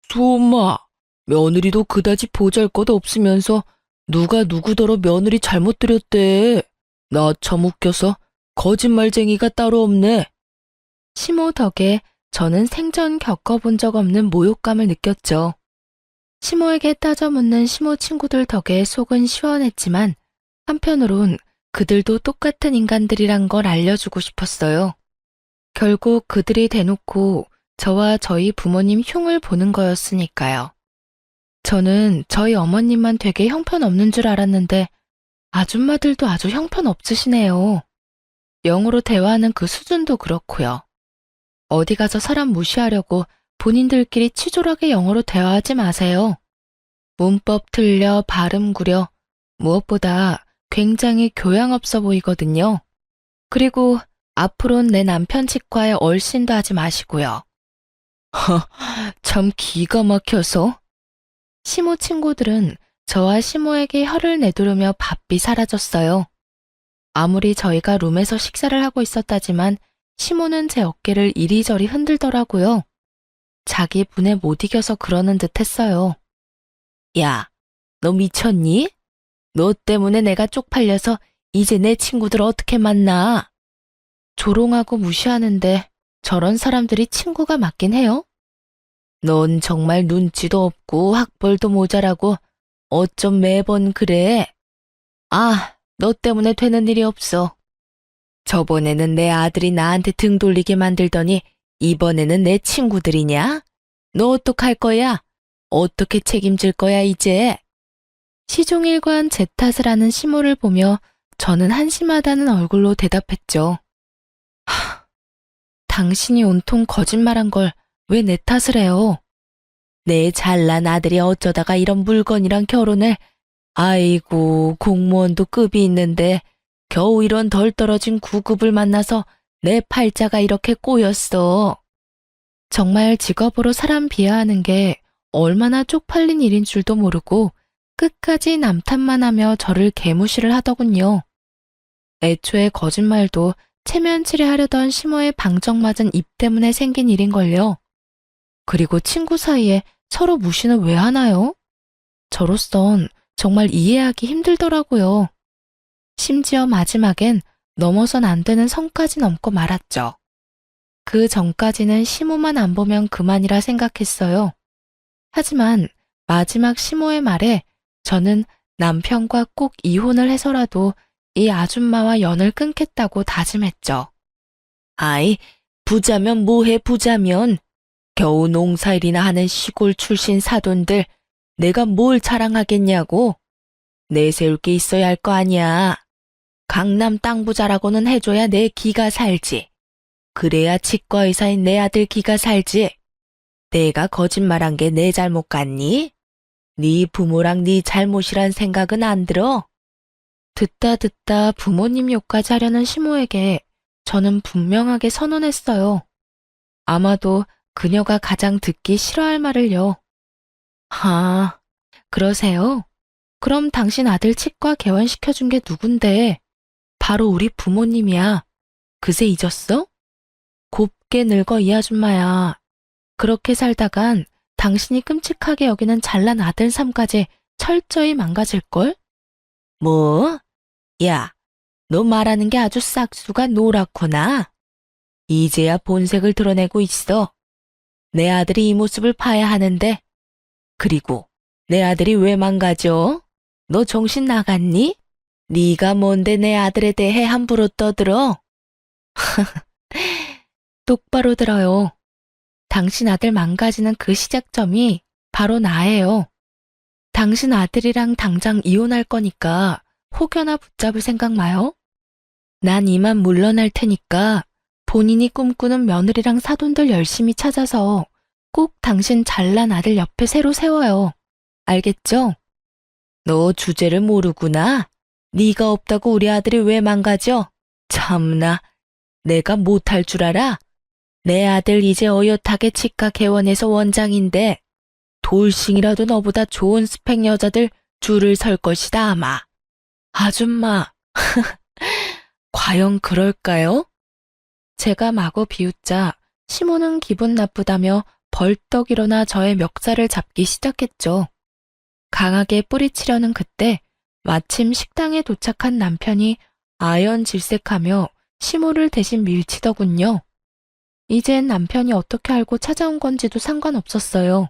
수엄마, 며느리도 그다지 보잘것 없으면서 누가 누구더러 며느리 잘못 들였대. 나 참 웃겨서 거짓말쟁이가 따로 없네. 시모 덕에 저는 생전 겪어본 적 없는 모욕감을 느꼈죠. 시모에게 따져 묻는 시모 친구들 덕에 속은 시원했지만 한편으론 그들도 똑같은 인간들이란 걸 알려주고 싶었어요. 결국 그들이 대놓고 저와 저희 부모님 흉을 보는 거였으니까요. 저는 저희 어머님만 되게 형편없는 줄 알았는데 아줌마들도 아주 형편없으시네요. 영어로 대화하는 그 수준도 그렇고요. 어디 가서 사람 무시하려고 본인들끼리 치졸하게 영어로 대화하지 마세요. 문법 틀려 발음 구려 무엇보다 굉장히 교양 없어 보이거든요. 그리고 앞으로는 내 남편 치과에 얼씬도 하지 마시고요. 참 기가 막혀서. 시모 친구들은 저와 시모에게 혀를 내두르며 바삐 사라졌어요. 아무리 저희가 룸에서 식사를 하고 있었다지만 시모는 제 어깨를 이리저리 흔들더라고요. 자기 분에 못 이겨서 그러는 듯 했어요. 야, 너 미쳤니? 너 때문에 내가 쪽팔려서 이제 내 친구들 어떻게 만나? 조롱하고 무시하는데 저런 사람들이 친구가 맞긴 해요? 넌 정말 눈치도 없고 학벌도 모자라고 어쩜 매번 그래? 아, 너 때문에 되는 일이 없어. 저번에는 내 아들이 나한테 등 돌리게 만들더니 이번에는 내 친구들이냐? 너 어떡할 거야? 어떻게 책임질 거야 이제? 시종일관 제 탓을 하는 시모를 보며 저는 한심하다는 얼굴로 대답했죠. 당신이 온통 거짓말한 걸 왜 내 탓을 해요? 내 잘난 아들이 어쩌다가 이런 물건이랑 결혼을, 아이고 공무원도 급이 있는데 겨우 이런 덜 떨어진 9급을 만나서 내 팔자가 이렇게 꼬였어. 정말 직업으로 사람 비하하는 게 얼마나 쪽팔린 일인 줄도 모르고 끝까지 남 탓만 하며 저를 개무시를 하더군요. 애초에 거짓말도 체면치레하려던 시모의 방정맞은 입 때문에 생긴 일인걸요. 그리고 친구 사이에 서로 무시는 왜 하나요? 저로선 정말 이해하기 힘들더라고요. 심지어 마지막엔 넘어선 안 되는 선까지 넘고 말았죠. 그 전까지는 시모만 안 보면 그만이라 생각했어요. 하지만 마지막 시모의 말에 저는 남편과 꼭 이혼을 해서라도 이 아줌마와 연을 끊겠다고 다짐했죠. 아이, 부자면 뭐해 부자면. 겨우 농사일이나 하는 시골 출신 사돈들 내가 뭘 자랑하겠냐고. 내세울 게 있어야 할 거 아니야. 강남 땅 부자라고는 해줘야 내 기가 살지. 그래야 치과 의사인 내 아들 기가 살지. 내가 거짓말한 게 내 잘못 같니? 네 부모랑 네 잘못이란 생각은 안 들어? 듣다 부모님 욕까지 하려는 시모에게 저는 분명하게 선언했어요. 아마도 그녀가 가장 듣기 싫어할 말을요. 아, 그러세요? 그럼 당신 아들 치과 개원시켜준 게 누군데? 바로 우리 부모님이야. 그새 잊었어? 곱게 늙어 이 아줌마야. 그렇게 살다간 당신이 끔찍하게 여기는 잘난 아들 삶까지 철저히 망가질걸? 뭐? 야, 너 말하는 게 아주 싹수가 노랗구나. 이제야 본색을 드러내고 있어. 내 아들이 이 모습을 봐야 하는데. 그리고 내 아들이 왜 망가져? 너 정신 나갔니? 네가 뭔데 내 아들에 대해 함부로 떠들어? 똑바로 들어요. 당신 아들 망가지는 그 시작점이 바로 나예요. 당신 아들이랑 당장 이혼할 거니까 혹여나 붙잡을 생각 마요. 난 이만 물러날 테니까 본인이 꿈꾸는 며느리랑 사돈들 열심히 찾아서 꼭 당신 잘난 아들 옆에 새로 세워요. 알겠죠? 너 주제를 모르구나. 네가 없다고 우리 아들이 왜 망가져? 참나, 내가 못할 줄 알아? 내 아들 이제 어엿하게 치과 개원해서 원장인데 돌싱이라도 너보다 좋은 스펙 여자들 줄을 설 것이다 아마. 아줌마, 과연 그럴까요? 제가 마구 비웃자 시모는 기분 나쁘다며 벌떡 일어나 저의 멱살을 잡기 시작했죠. 강하게 뿌리치려는 그때 마침 식당에 도착한 남편이 아연질색하며 시모를 대신 밀치더군요. 이젠 남편이 어떻게 알고 찾아온 건지도 상관없었어요.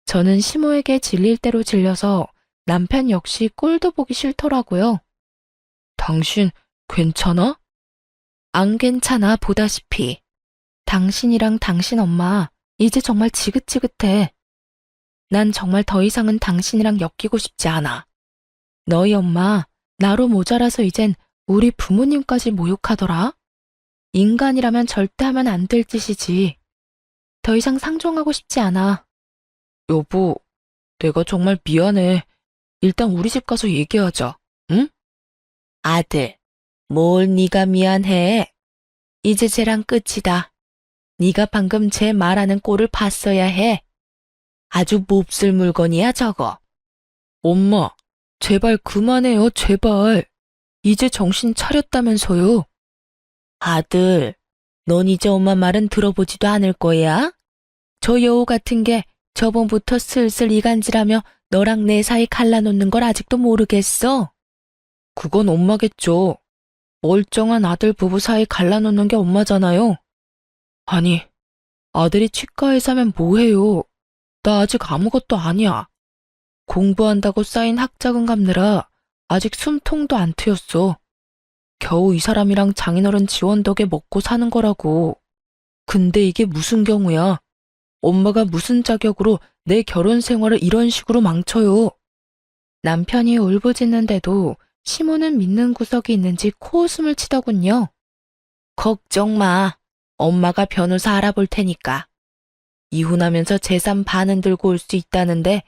저는 시모에게 질릴 대로 질려서 남편 역시 꼴도 보기 싫더라고요. 당신 괜찮아? 안 괜찮아 보다시피. 당신이랑 당신 엄마 이제 정말 지긋지긋해. 난 정말 더 이상은 당신이랑 엮이고 싶지 않아. 너희 엄마 나로 모자라서 이젠 우리 부모님까지 모욕하더라. 인간이라면 절대 하면 안 될 짓이지. 더 이상 상종하고 싶지 않아. 여보, 내가 정말 미안해. 일단 우리 집 가서 얘기하자. 응? 아들, 뭘 네가 미안해. 이제 쟤랑 끝이다. 네가 방금 쟤 말하는 꼴을 봤어야 해. 아주 몹쓸 물건이야 저거. 엄마, 제발 그만해요 제발. 이제 정신 차렸다면서요. 아들, 넌 이제 엄마 말은 들어보지도 않을 거야? 저 여우 같은 게 저번부터 슬슬 이간질하며 너랑 내 사이 갈라놓는 걸 아직도 모르겠어? 그건 엄마겠죠. 멀쩡한 아들 부부 사이 갈라놓는 게 엄마잖아요. 아니, 아들이 치과에 사면 뭐해요? 나 아직 아무것도 아니야. 공부한다고 쌓인 학자금 갚느라 아직 숨통도 안 트였어. 겨우 이 사람이랑 장인어른 지원 덕에 먹고 사는 거라고. 근데 이게 무슨 경우야? 엄마가 무슨 자격으로 내 결혼 생활을 이런 식으로 망쳐요? 남편이 울부짖는데도 시모는 믿는 구석이 있는지 코웃음을 치더군요. 걱정 마. 엄마가 변호사 알아볼 테니까. 이혼하면서 재산 반은 들고 올 수 있다는데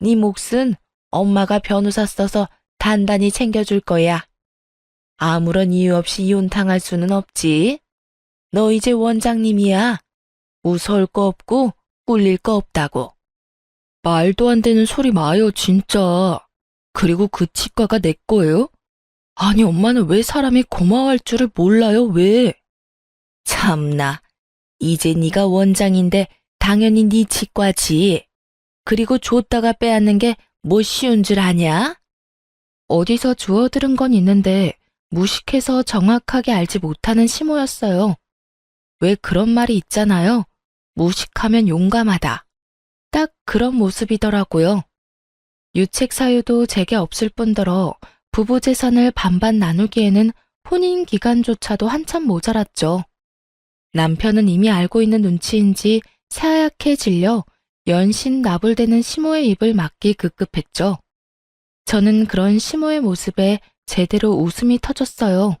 네 몫은 엄마가 변호사 써서 단단히 챙겨줄 거야. 아무런 이유 없이 이혼 당할 수는 없지. 너 이제 원장님이야. 무서울 거 없고 꿀릴 거 없다고. 말도 안 되는 소리 마요 진짜. 그리고 그 치과가 내 거예요? 아니 엄마는 왜 사람이 고마워할 줄을 몰라요 왜? 참나. 이제 네가 원장인데 당연히 네 치과지. 그리고 줬다가 빼앗는 게 뭐 쉬운 줄 아냐? 어디서 주워들은 건 있는데 무식해서 정확하게 알지 못하는 시모였어요. 왜 그런 말이 있잖아요. 무식하면 용감하다. 딱 그런 모습이더라고요. 유책 사유도 제게 없을 뿐더러 부부 재산을 반반 나누기에는 혼인 기간조차도 한참 모자랐죠. 남편은 이미 알고 있는 눈치인지 새하얗게 질려 연신 나불대는 시모의 입을 막기 급급했죠. 저는 그런 시모의 모습에 제대로 웃음이 터졌어요.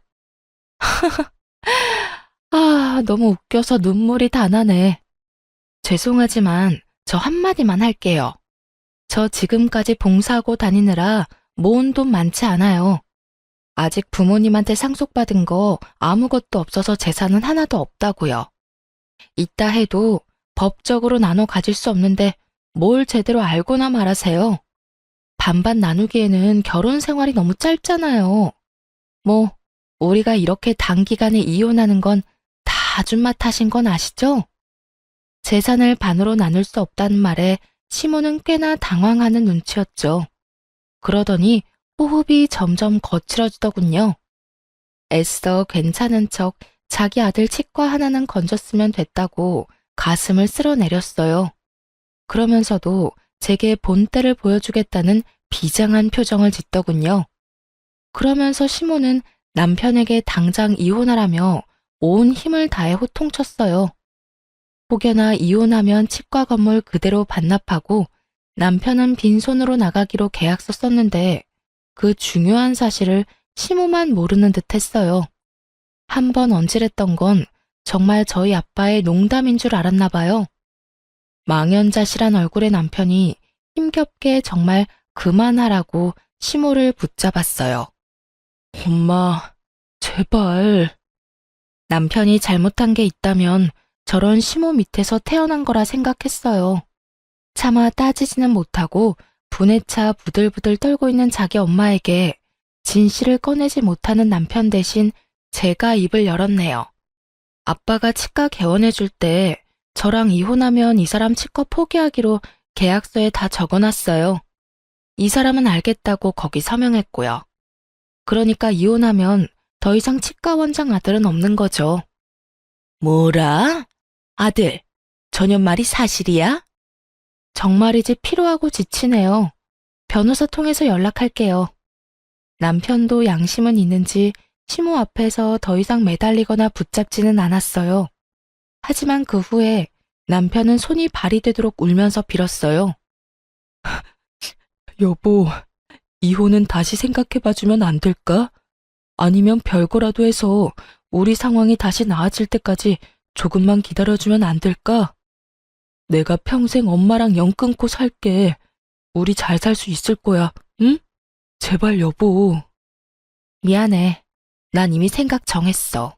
아, 너무 웃겨서 눈물이 다 나네. 죄송하지만 저 한마디만 할게요. 저 지금까지 봉사하고 다니느라 모은 돈 많지 않아요. 아직 부모님한테 상속받은 거 아무것도 없어서 재산은 하나도 없다고요. 있다 해도 법적으로 나눠 가질 수 없는데 뭘 제대로 알고나 말하세요. 반반 나누기에는 결혼 생활이 너무 짧잖아요. 뭐 우리가 이렇게 단기간에 이혼하는 건 다 아줌마 탓인 건 아시죠? 재산을 반으로 나눌 수 없다는 말에 시모는 꽤나 당황하는 눈치였죠. 그러더니 호흡이 점점 거칠어지더군요. 애써 괜찮은 척 자기 아들 치과 하나는 건졌으면 됐다고 가슴을 쓸어내렸어요. 그러면서도 제게 본때를 보여주겠다는 비장한 표정을 짓더군요. 그러면서 시모는 남편에게 당장 이혼하라며 온 힘을 다해 호통쳤어요. 혹여나 이혼하면 치과 건물 그대로 반납하고 남편은 빈손으로 나가기로 계약서 썼는데 그 중요한 사실을 시모만 모르는 듯 했어요. 한 번 언질했던 건 정말 저희 아빠의 농담인 줄 알았나 봐요. 망연자실한 얼굴의 남편이 힘겹게 정말 그만하라고 시모를 붙잡았어요. 엄마, 제발. 남편이 잘못한 게 있다면 저런 시모 밑에서 태어난 거라 생각했어요. 차마 따지지는 못하고 분에 차 부들부들 떨고 있는 자기 엄마에게 진실을 꺼내지 못하는 남편 대신 제가 입을 열었네요. 아빠가 치과 개원해줄 때 저랑 이혼하면 이 사람 치과 포기하기로 계약서에 다 적어놨어요. 이 사람은 알겠다고 거기 서명했고요. 그러니까 이혼하면 더 이상 치과 원장 아들은 없는 거죠. 뭐라? 아들, 저년 말이 사실이야? 정말이지 피로하고 지치네요. 변호사 통해서 연락할게요. 남편도 양심은 있는지 시모 앞에서 더 이상 매달리거나 붙잡지는 않았어요. 하지만 그 후에 남편은 손이 발이 되도록 울면서 빌었어요. 여보, 이혼은 다시 생각해봐주면 안 될까? 아니면 별거라도 해서 우리 상황이 다시 나아질 때까지 조금만 기다려주면 안 될까? 내가 평생 엄마랑 연 끊고 살게. 우리 잘 살 수 있을 거야, 응? 제발 여보. 미안해. 난 이미 생각 정했어.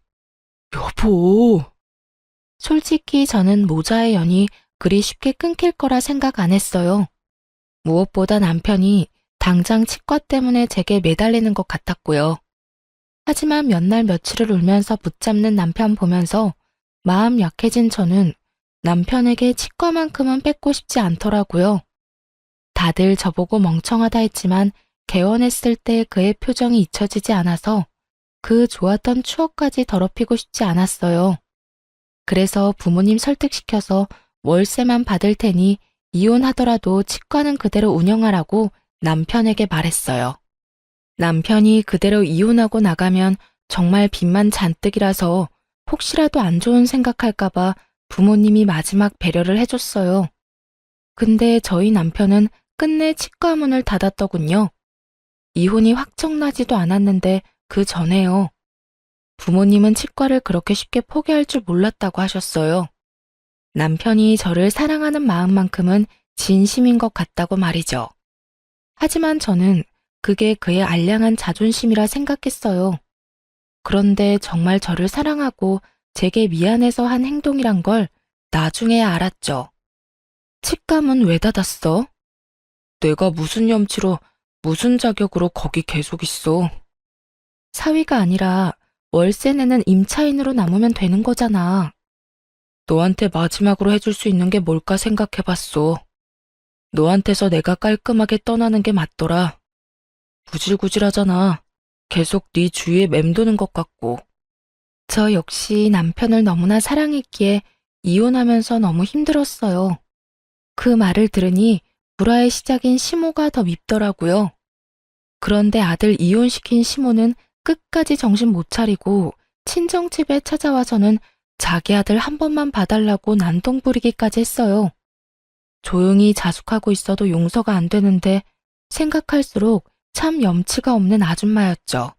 여보. 솔직히 저는 모자의 연이 그리 쉽게 끊길 거라 생각 안 했어요. 무엇보다 남편이 당장 치과 때문에 제게 매달리는 것 같았고요. 하지만 몇 날 며칠을 울면서 붙잡는 남편 보면서 마음 약해진 저는 남편에게 치과만큼은 뺏고 싶지 않더라고요. 다들 저보고 멍청하다 했지만 개원했을 때 그의 표정이 잊혀지지 않아서 그 좋았던 추억까지 더럽히고 싶지 않았어요. 그래서 부모님 설득시켜서 월세만 받을 테니 이혼하더라도 치과는 그대로 운영하라고 남편에게 말했어요. 남편이 그대로 이혼하고 나가면 정말 빚만 잔뜩이라서 혹시라도 안 좋은 생각할까봐 부모님이 마지막 배려를 해줬어요. 근데 저희 남편은 끝내 치과 문을 닫았더군요. 이혼이 확정나지도 않았는데 그 전에요. 부모님은 치과를 그렇게 쉽게 포기할 줄 몰랐다고 하셨어요. 남편이 저를 사랑하는 마음만큼은 진심인 것 같다고 말이죠. 하지만 저는 그게 그의 알량한 자존심이라 생각했어요. 그런데 정말 저를 사랑하고 제게 미안해서 한 행동이란 걸 나중에 알았죠. 치과문 왜 닫았어? 내가 무슨 염치로 무슨 자격으로 거기 계속 있어. 사위가 아니라 월세 내는 임차인으로 남으면 되는 거잖아. 너한테 마지막으로 해줄 수 있는 게 뭘까 생각해봤어. 너한테서 내가 깔끔하게 떠나는 게 맞더라. 구질구질하잖아. 계속 네 주위에 맴도는 것 같고. 저 역시 남편을 너무나 사랑했기에 이혼하면서 너무 힘들었어요. 그 말을 들으니 불화의 시작인 시모가 더 밉더라고요. 그런데 아들 이혼시킨 시모는 끝까지 정신 못 차리고 친정집에 찾아와서는 자기 아들 한 번만 봐달라고 난동 부리기까지 했어요. 조용히 자숙하고 있어도 용서가 안 되는데 생각할수록 참 염치가 없는 아줌마였죠.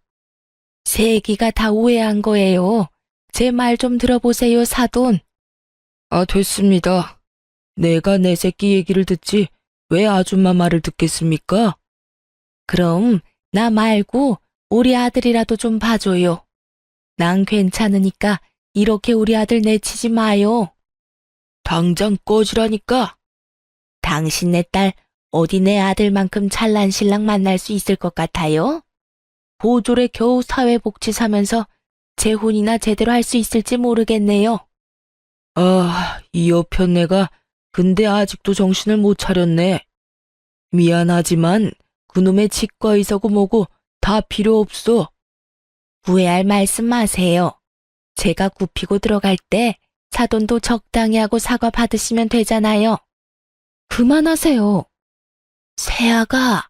새끼가 다 오해한 거예요. 제 말 좀 들어보세요, 사돈. 아, 됐습니다. 내가 내 새끼 얘기를 듣지 왜 아줌마 말을 듣겠습니까? 그럼 나 말고 우리 아들이라도 좀 봐줘요. 난 괜찮으니까 이렇게 우리 아들 내치지 마요. 당장 꺼지라니까. 당신네 딸 어디 내 아들만큼 잘난 신랑 만날 수 있을 것 같아요? 보졸에 겨우 사회복지 사면서 재혼이나 제대로 할 수 있을지 모르겠네요. 아, 이 여편네가 근데 아직도 정신을 못 차렸네. 미안하지만 그놈의 치과의사고 뭐고 다 필요 없어. 후회할 말씀 마세요. 제가 굽히고 들어갈 때 사돈도 적당히 하고 사과 받으시면 되잖아요. 그만하세요. 새아가.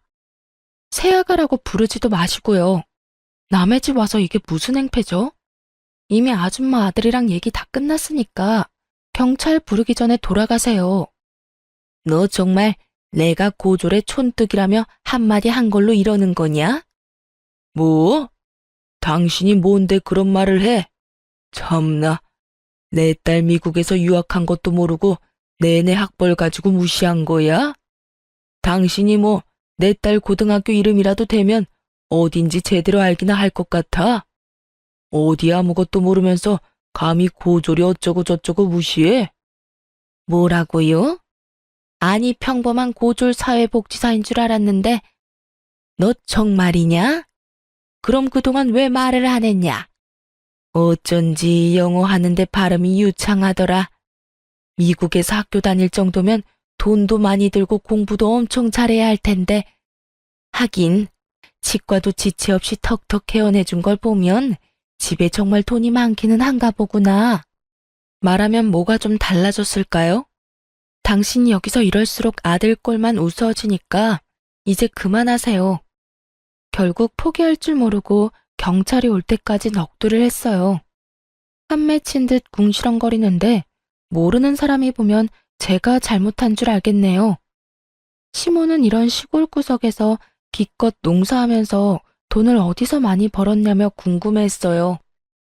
새아가라고 부르지도 마시고요. 남의 집 와서 이게 무슨 행패죠? 이미 아줌마 아들이랑 얘기 다 끝났으니까 경찰 부르기 전에 돌아가세요. 너 정말 내가 고졸의 촌뜨기라며 한마디 한 걸로 이러는 거냐? 뭐? 당신이 뭔데 그런 말을 해? 참나, 내 딸 미국에서 유학한 것도 모르고 내내 학벌 가지고 무시한 거야? 당신이 뭐 내 딸 고등학교 이름이라도 되면 어딘지 제대로 알기나 할 것 같아? 어디 아무것도 모르면서 감히 고졸이 어쩌고 저쩌고 무시해? 뭐라고요? 아니 평범한 고졸 사회복지사인 줄 알았는데 너 정말이냐? 그럼 그동안 왜 말을 안 했냐? 어쩐지 영어 하는데 발음이 유창하더라. 미국에서 학교 다닐 정도면 돈도 많이 들고 공부도 엄청 잘해야 할 텐데 하긴 치과도 지체 없이 턱턱 개원해준 걸 보면 집에 정말 돈이 많기는 한가 보구나. 말하면 뭐가 좀 달라졌을까요? 당신이 여기서 이럴수록 아들 꼴만 우스워지니까 이제 그만하세요. 결국 포기할 줄 모르고 경찰이 올 때까지 넋두리를 했어요. 판매친 듯 궁시렁거리는데 모르는 사람이 보면 제가 잘못한 줄 알겠네요. 시모는 이런 시골 구석에서 기껏 농사하면서 돈을 어디서 많이 벌었냐며 궁금해했어요.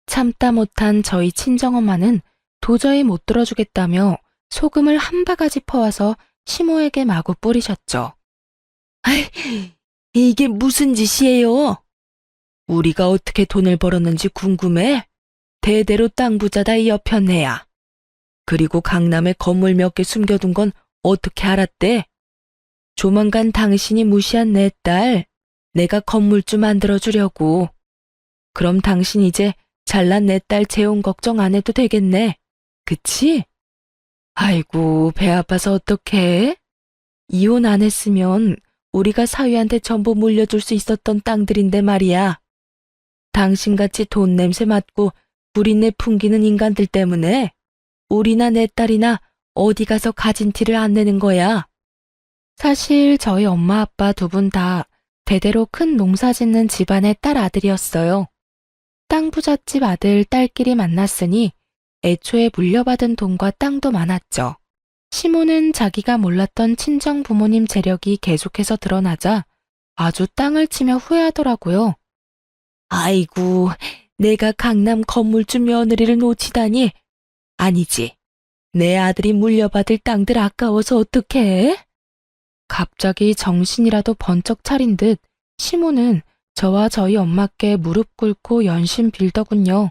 참다 못한 저희 친정엄마는 도저히 못 들어주겠다며 소금을 한 바가지 퍼와서 시모에게 마구 뿌리셨죠. 아이, 이게 무슨 짓이에요? 우리가 어떻게 돈을 벌었는지 궁금해? 대대로 땅 부자다 이 여편네야. 그리고 강남에 건물 몇 개 숨겨둔 건 어떻게 알았대? 조만간 당신이 무시한 내 딸, 내가 건물주 만들어주려고. 그럼 당신 이제 잘난 내 딸 재혼 걱정 안 해도 되겠네. 그치? 아이고, 배 아파서 어떡해? 이혼 안 했으면 우리가 사위한테 전부 물려줄 수 있었던 땅들인데 말이야. 당신같이 돈 냄새 맡고 구린내 풍기는 인간들 때문에 우리나 내 딸이나 어디 가서 가진 티를 안 내는 거야. 사실 저희 엄마 아빠 두 분 다 대대로 큰 농사 짓는 집안의 딸 아들이었어요. 땅 부잣집 아들, 딸끼리 만났으니 애초에 물려받은 돈과 땅도 많았죠. 시모는 자기가 몰랐던 친정 부모님 재력이 계속해서 드러나자 아주 땅을 치며 후회하더라고요. 아이고, 내가 강남 건물주 며느리를 놓치다니. 아니지, 내 아들이 물려받을 땅들 아까워서 어떡해? 갑자기 정신이라도 번쩍 차린 듯 시모는 저와 저희 엄마께 무릎 꿇고 연신 빌더군요.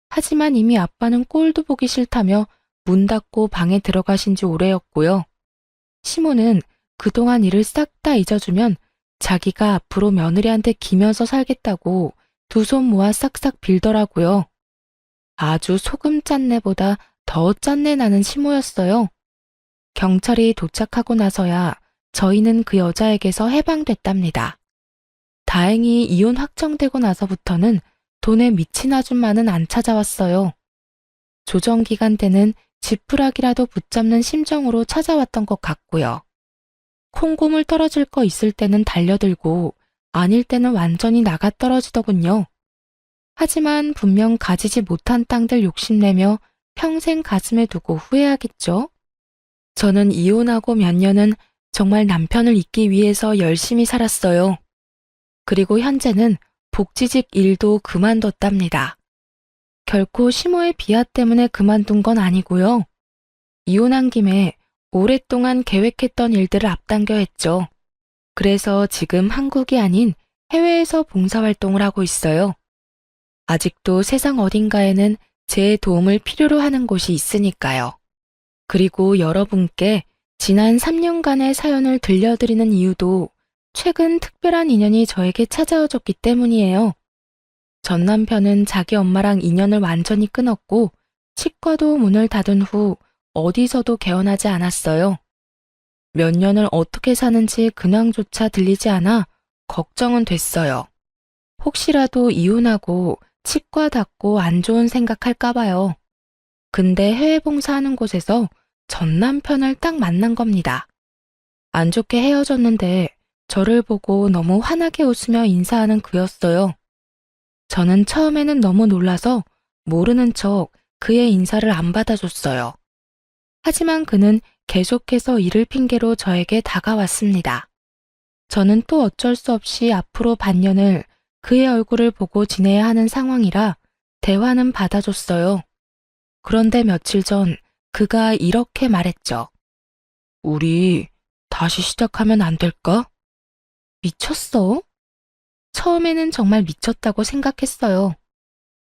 하지만 이미 아빠는 꼴도 보기 싫다며 문 닫고 방에 들어가신 지 오래였고요. 시모는 그동안 일을 싹 다 잊어주면 자기가 앞으로 며느리한테 기면서 살겠다고 두 손 모아 싹싹 빌더라고요. 아주 소금 짠내보다 더 짠내 나는 시모였어요. 경찰이 도착하고 나서야 저희는 그 여자에게서 해방됐답니다. 다행히 이혼 확정되고 나서부터는 돈에 미친 아줌마는 안 찾아왔어요. 조정기간 때는 지푸라기라도 붙잡는 심정으로 찾아왔던 것 같고요. 콩고물 떨어질 거 있을 때는 달려들고 아닐 때는 완전히 나가 떨어지더군요. 하지만 분명 가지지 못한 땅들 욕심내며 평생 가슴에 두고 후회하겠죠? 저는 이혼하고 몇 년은 정말 남편을 잊기 위해서 열심히 살았어요. 그리고 현재는 복지직 일도 그만뒀답니다. 결코 시모의 비하 때문에 그만둔 건 아니고요. 이혼한 김에 오랫동안 계획했던 일들을 앞당겨 했죠. 그래서 지금 한국이 아닌 해외에서 봉사활동을 하고 있어요. 아직도 세상 어딘가에는 제 도움을 필요로 하는 곳이 있으니까요. 그리고 여러분께 지난 3년간의 사연을 들려드리는 이유도 최근 특별한 인연이 저에게 찾아와줬기 때문이에요. 전 남편은 자기 엄마랑 인연을 완전히 끊었고 치과도 문을 닫은 후 어디서도 개원하지 않았어요. 몇 년을 어떻게 사는지 근황조차 들리지 않아 걱정은 됐어요. 혹시라도 이혼하고 치과 닫고 안 좋은 생각할까 봐요. 근데 해외 봉사하는 곳에서 전 남편을 딱 만난 겁니다. 안 좋게 헤어졌는데 저를 보고 너무 환하게 웃으며 인사하는 그였어요. 저는 처음에는 너무 놀라서 모르는 척 그의 인사를 안 받아줬어요. 하지만 그는 계속해서 일을 핑계로 저에게 다가왔습니다. 저는 또 어쩔 수 없이 앞으로 반년을 그의 얼굴을 보고 지내야 하는 상황이라 대화는 받아줬어요. 그런데 며칠 전 그가 이렇게 말했죠. 우리 다시 시작하면 안 될까? 미쳤어? 처음에는 정말 미쳤다고 생각했어요.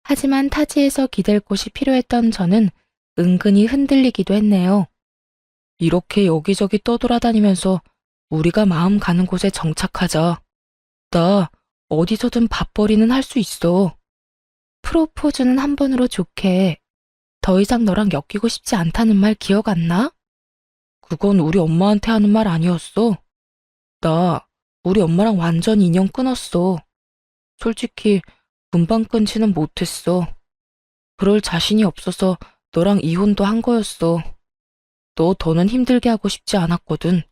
하지만 타지에서 기댈 곳이 필요했던 저는 은근히 흔들리기도 했네요. 이렇게 여기저기 떠돌아다니면서 우리가 마음 가는 곳에 정착하자. 나 어디서든 밥벌이는 할 수 있어. 프로포즈는 한 번으로 좋게. 더 이상 너랑 엮이고 싶지 않다는 말 기억 안 나? 그건 우리 엄마한테 하는 말 아니었어. 나 우리 엄마랑 완전 인연 끊었어. 솔직히 금방 끊지는 못했어. 그럴 자신이 없어서 너랑 이혼도 한 거였어. 너 더는 힘들게 하고 싶지 않았거든.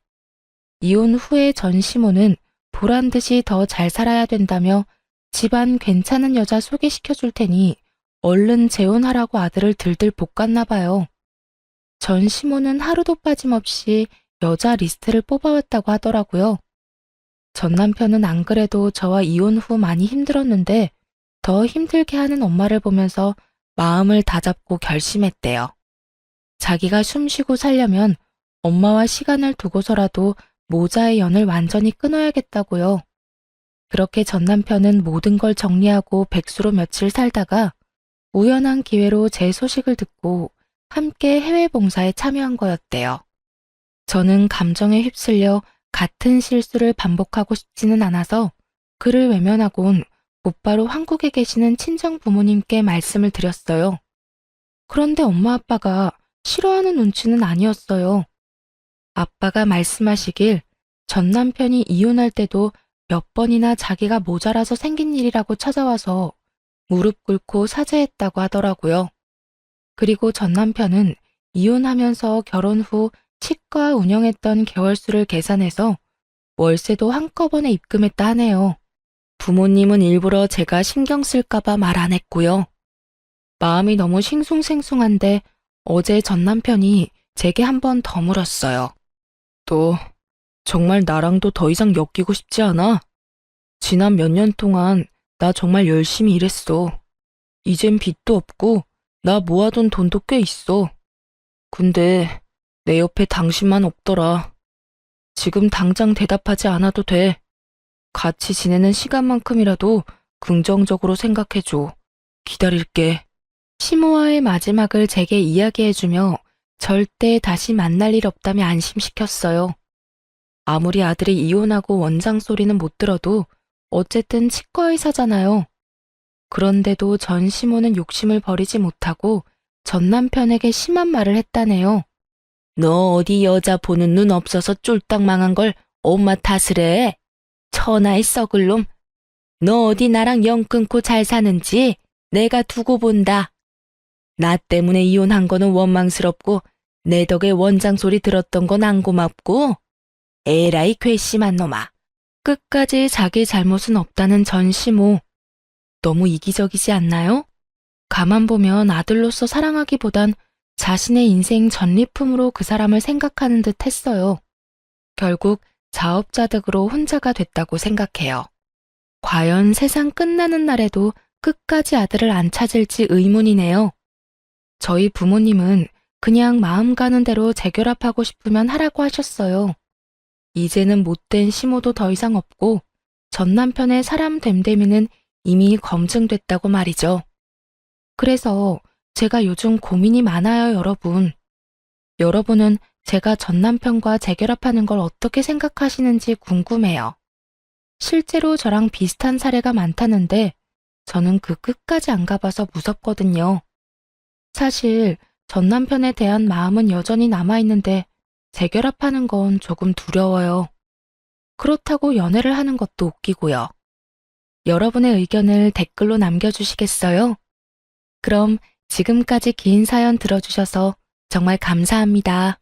이혼 후에 전시모는 보란 듯이 더 잘 살아야 된다며 집안 괜찮은 여자 소개시켜 줄 테니 얼른 재혼하라고 아들을 들들 볶았나 봐요. 전시모는 하루도 빠짐없이 여자 리스트를 뽑아왔다고 하더라고요. 전 남편은 안 그래도 저와 이혼 후 많이 힘들었는데 더 힘들게 하는 엄마를 보면서 마음을 다잡고 결심했대요. 자기가 숨쉬고 살려면 엄마와 시간을 두고서라도 모자의 연을 완전히 끊어야겠다고요. 그렇게 전 남편은 모든 걸 정리하고 백수로 며칠 살다가 우연한 기회로 제 소식을 듣고 함께 해외 봉사에 참여한 거였대요. 저는 감정에 휩쓸려 같은 실수를 반복하고 싶지는 않아서 그를 외면하곤 곧바로 한국에 계시는 친정 부모님께 말씀을 드렸어요. 그런데 엄마 아빠가 싫어하는 눈치는 아니었어요. 아빠가 말씀하시길 전 남편이 이혼할 때도 몇 번이나 자기가 모자라서 생긴 일이라고 찾아와서 무릎 꿇고 사죄했다고 하더라고요. 그리고 전 남편은 이혼하면서 결혼 후 치과 운영했던 개월수를 계산해서 월세도 한꺼번에 입금했다 하네요. 부모님은 일부러 제가 신경 쓸까봐 말 안 했고요. 마음이 너무 싱숭생숭한데 어제 전 남편이 제게 한 번 더 물었어요. 너 정말 나랑도 더 이상 엮이고 싶지 않아? 지난 몇 년 동안 나 정말 열심히 일했어. 이젠 빚도 없고 나 모아둔 돈도 꽤 있어. 근데 내 옆에 당신만 없더라. 지금 당장 대답하지 않아도 돼. 같이 지내는 시간만큼이라도 긍정적으로 생각해줘. 기다릴게. 시모와의 마지막을 제게 이야기해주며 절대 다시 만날 일 없다며 안심시켰어요. 아무리 아들이 이혼하고 원장 소리는 못 들어도 어쨌든 치과의사잖아요. 그런데도 전 시모는 욕심을 버리지 못하고 전 남편에게 심한 말을 했다네요. 너 어디 여자 보는 눈 없어서 쫄딱 망한 걸 엄마 탓을 해? 천하의 썩을 놈. 너 어디 나랑 영 끊고 잘 사는지 내가 두고 본다. 나 때문에 이혼한 거는 원망스럽고 내 덕에 원장 소리 들었던 건 안 고맙고 에라이 괘씸한 놈아. 끝까지 자기 잘못은 없다는 전시모. 너무 이기적이지 않나요? 가만 보면 아들로서 사랑하기보단 자신의 인생 전리품으로 그 사람을 생각하는 듯 했어요. 결국 자업자득으로 혼자가 됐다고 생각해요. 과연 세상 끝나는 날에도 끝까지 아들을 안 찾을지 의문이네요. 저희 부모님은 그냥 마음 가는 대로 재결합하고 싶으면 하라고 하셨어요. 이제는 못된 시모도 더 이상 없고 전 남편의 사람 됨됨이는 이미 검증됐다고 말이죠. 그래서 제가 요즘 고민이 많아요, 여러분. 여러분은 제가 전 남편과 재결합하는 걸 어떻게 생각하시는지 궁금해요. 실제로 저랑 비슷한 사례가 많다는데 저는 그 끝까지 안 가봐서 무섭거든요. 사실 전 남편에 대한 마음은 여전히 남아있는데 재결합하는 건 조금 두려워요. 그렇다고 연애를 하는 것도 웃기고요. 여러분의 의견을 댓글로 남겨주시겠어요? 그럼 지금까지 긴 사연 들어주셔서 정말 감사합니다.